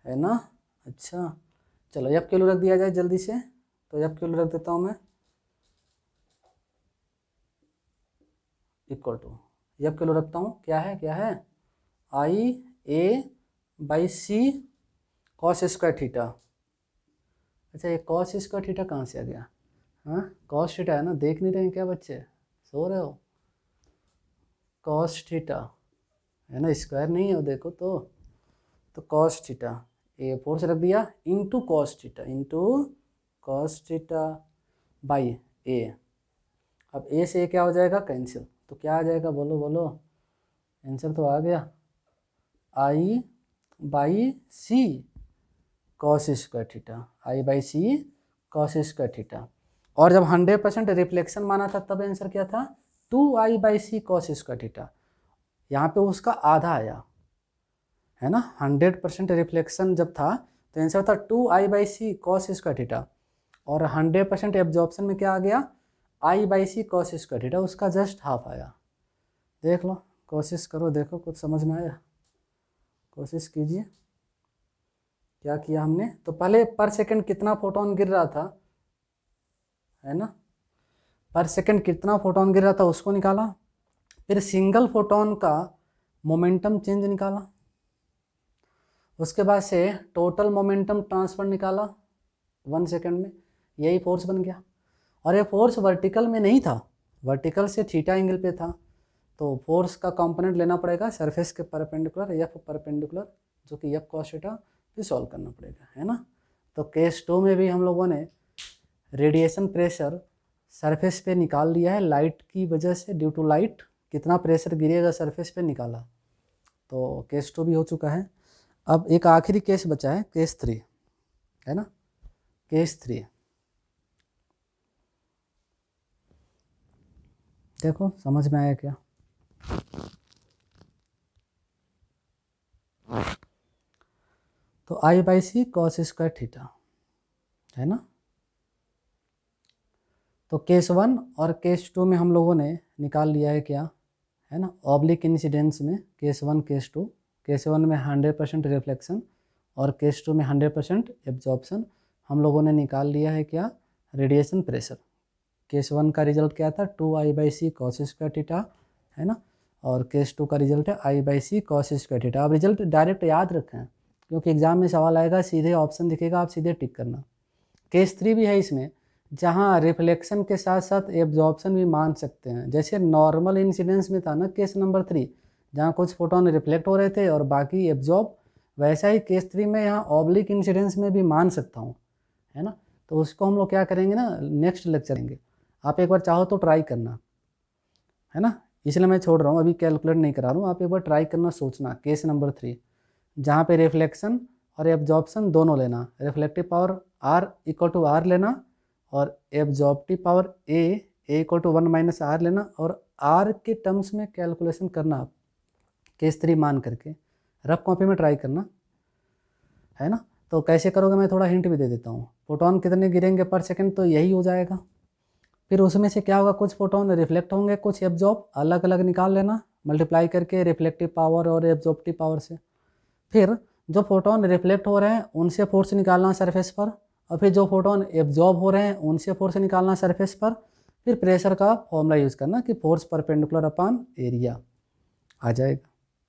है ना। अच्छा, चलो एफ किलो रख दिया जाए जल्दी से, तो एफ किलो रख देता हूँ मैं, इक्वल टू एफ किलो रखता हूँ, क्या है I A by C cos square theta. अच्छा, ये कॉस स्क्वायर थीटा कहाँ से आ गया, हाँ कॉस थीटा है ना, देख नहीं रहे हैं क्या बच्चे, सो रहे हो, कॉस थीटा है ना, स्क्वायर नहीं है देखो तो कॉस थीटा, ए फोर्स रख दिया इंटू कॉस थीटा बाई ए। अब ए से ए क्या हो जाएगा, कैंसिल, तो क्या आ जाएगा, बोलो बोलो, आंसर तो आ गया, I by C cos square theta, I by C cos square theta. और जब 100% रिफ्लेक्शन माना था तब आंसर क्या था, 2i by C cos square theta. यहाँ पे उसका आधा आया, है ना, 100% रिफ्लेक्शन जब था तो आंसर था 2i by C cos square theta, और 100% एब्जॉर्प्शन में क्या आ गया, I by C cos square theta, उसका जस्ट हाफ आया। देख लो, कोशिश करो, देखो कुछ समझ में आया, कोशिश कीजिए। क्या किया हमने, तो पहले पर सेकंड कितना फोटोन गिर रहा था, है ना, पर सेकंड कितना फोटोन गिर रहा था उसको निकाला, फिर सिंगल फोटोन का मोमेंटम चेंज निकाला, उसके बाद से टोटल मोमेंटम ट्रांसफर निकाला 1 सेकंड में, यही फोर्स बन गया। और ये फोर्स वर्टिकल में नहीं था, वर्टिकल से थीटा एंगल पे था, तो फोर्स का कंपोनेंट लेना पड़ेगा सरफेस के परपेंडिकुलर, एफ परपेंडिकुलर, जो कि एफ कॉस थीटा, फिर सॉल्व करना पड़ेगा, है ना। तो केस 2 में भी हम लोगों ने रेडिएशन प्रेशर सरफेस पे निकाल लिया है, लाइट की वजह से, ड्यू टू लाइट कितना प्रेशर गिरेगा सरफेस पे निकाला। तो केस 2 भी हो चुका है। अब एक आखिरी केस बचा है, केस 3, है ना, केस 3। देखो समझ में आया क्या। तो I by C cos square theta, है ना। तो केस 1 और केस 2 में हम लोगों ने निकाल लिया है क्या, है ना, ऑब्लिक इंसिडेंस में केस 1 केस 2, केस 1 में 100% रिफ्लेक्शन और केस 2 में 100% एब्जॉर्प्शन, हम लोगों ने निकाल लिया है क्या, रेडिएशन प्रेशर। केस 1 का रिजल्ट क्या था, 2 I by C cos square theta, है ना, और केस 2 का रिजल्ट है I by C cos square theta. आप रिजल्ट डायरेक्ट याद रखें, क्योंकि एग्जाम में सवाल आएगा, सीधे ऑप्शन दिखेगा, आप सीधे टिक करना। केस 3 भी है इसमें, जहाँ रिफ्लेक्शन के साथ साथ एब्जॉर्प्शन भी मान सकते हैं, जैसे नॉर्मल इंसिडेंस में था ना केस नंबर 3, जहाँ कुछ फोटोन रिफ्लेक्ट हो रहे थे और बाकी एब्जॉर्ब, वैसा ही केस 3 में यहाँ ऑब्लिक इंसिडेंस में भी मान सकता हूँ, है ना। तो उसको हम लोग क्या करेंगे ना, नेक्स्ट लेक्चर लेंगे। आप एक बार चाहो तो ट्राई करना, है ना, इसलिए मैं छोड़ रहा हूँ, अभी कैलकुलेट नहीं करा रहा हूँ। आप एक बार ट्राई करना, सोचना केस नंबर 3, जहाँ पे रिफ्लेक्शन और एब्जॉर्प्शन दोनों लेना, reflective power R equal to R लेना और absorptive power A equal to 1 minus R लेना, और R के टर्म्स में कैलकुलेशन करना आप केस 3 मान करके, रफ कॉपी में ट्राई करना, है ना। तो कैसे करोगे मैं थोड़ा हिंट भी दे देता हूँ, फोटोन कितने गिरेंगे पर सेकंड, तो यही हो जाएगा। फिर उसमें से क्या होगा, कुछ फोटोन रिफ्लेक्ट होंगे, कुछ एब्जॉर्ब, अलग अलग निकाल लेना मल्टीप्लाई करके रिफ्लेक्टिव पावर और एब्जॉर्प्टिव पावर से। फिर जो फोटोन रिफ्लेक्ट हो रहे हैं उनसे फोर्स निकालना सरफेस पर, और फिर जो फोटोन एब्जॉर्ब हो रहे हैं उनसे फोर्स निकालना सरफेस पर। फिर प्रेशर का फॉर्मूला यूज़ करना कि फोर्स परपेंडिकुलर अपॉन एरिया आ जाएगा।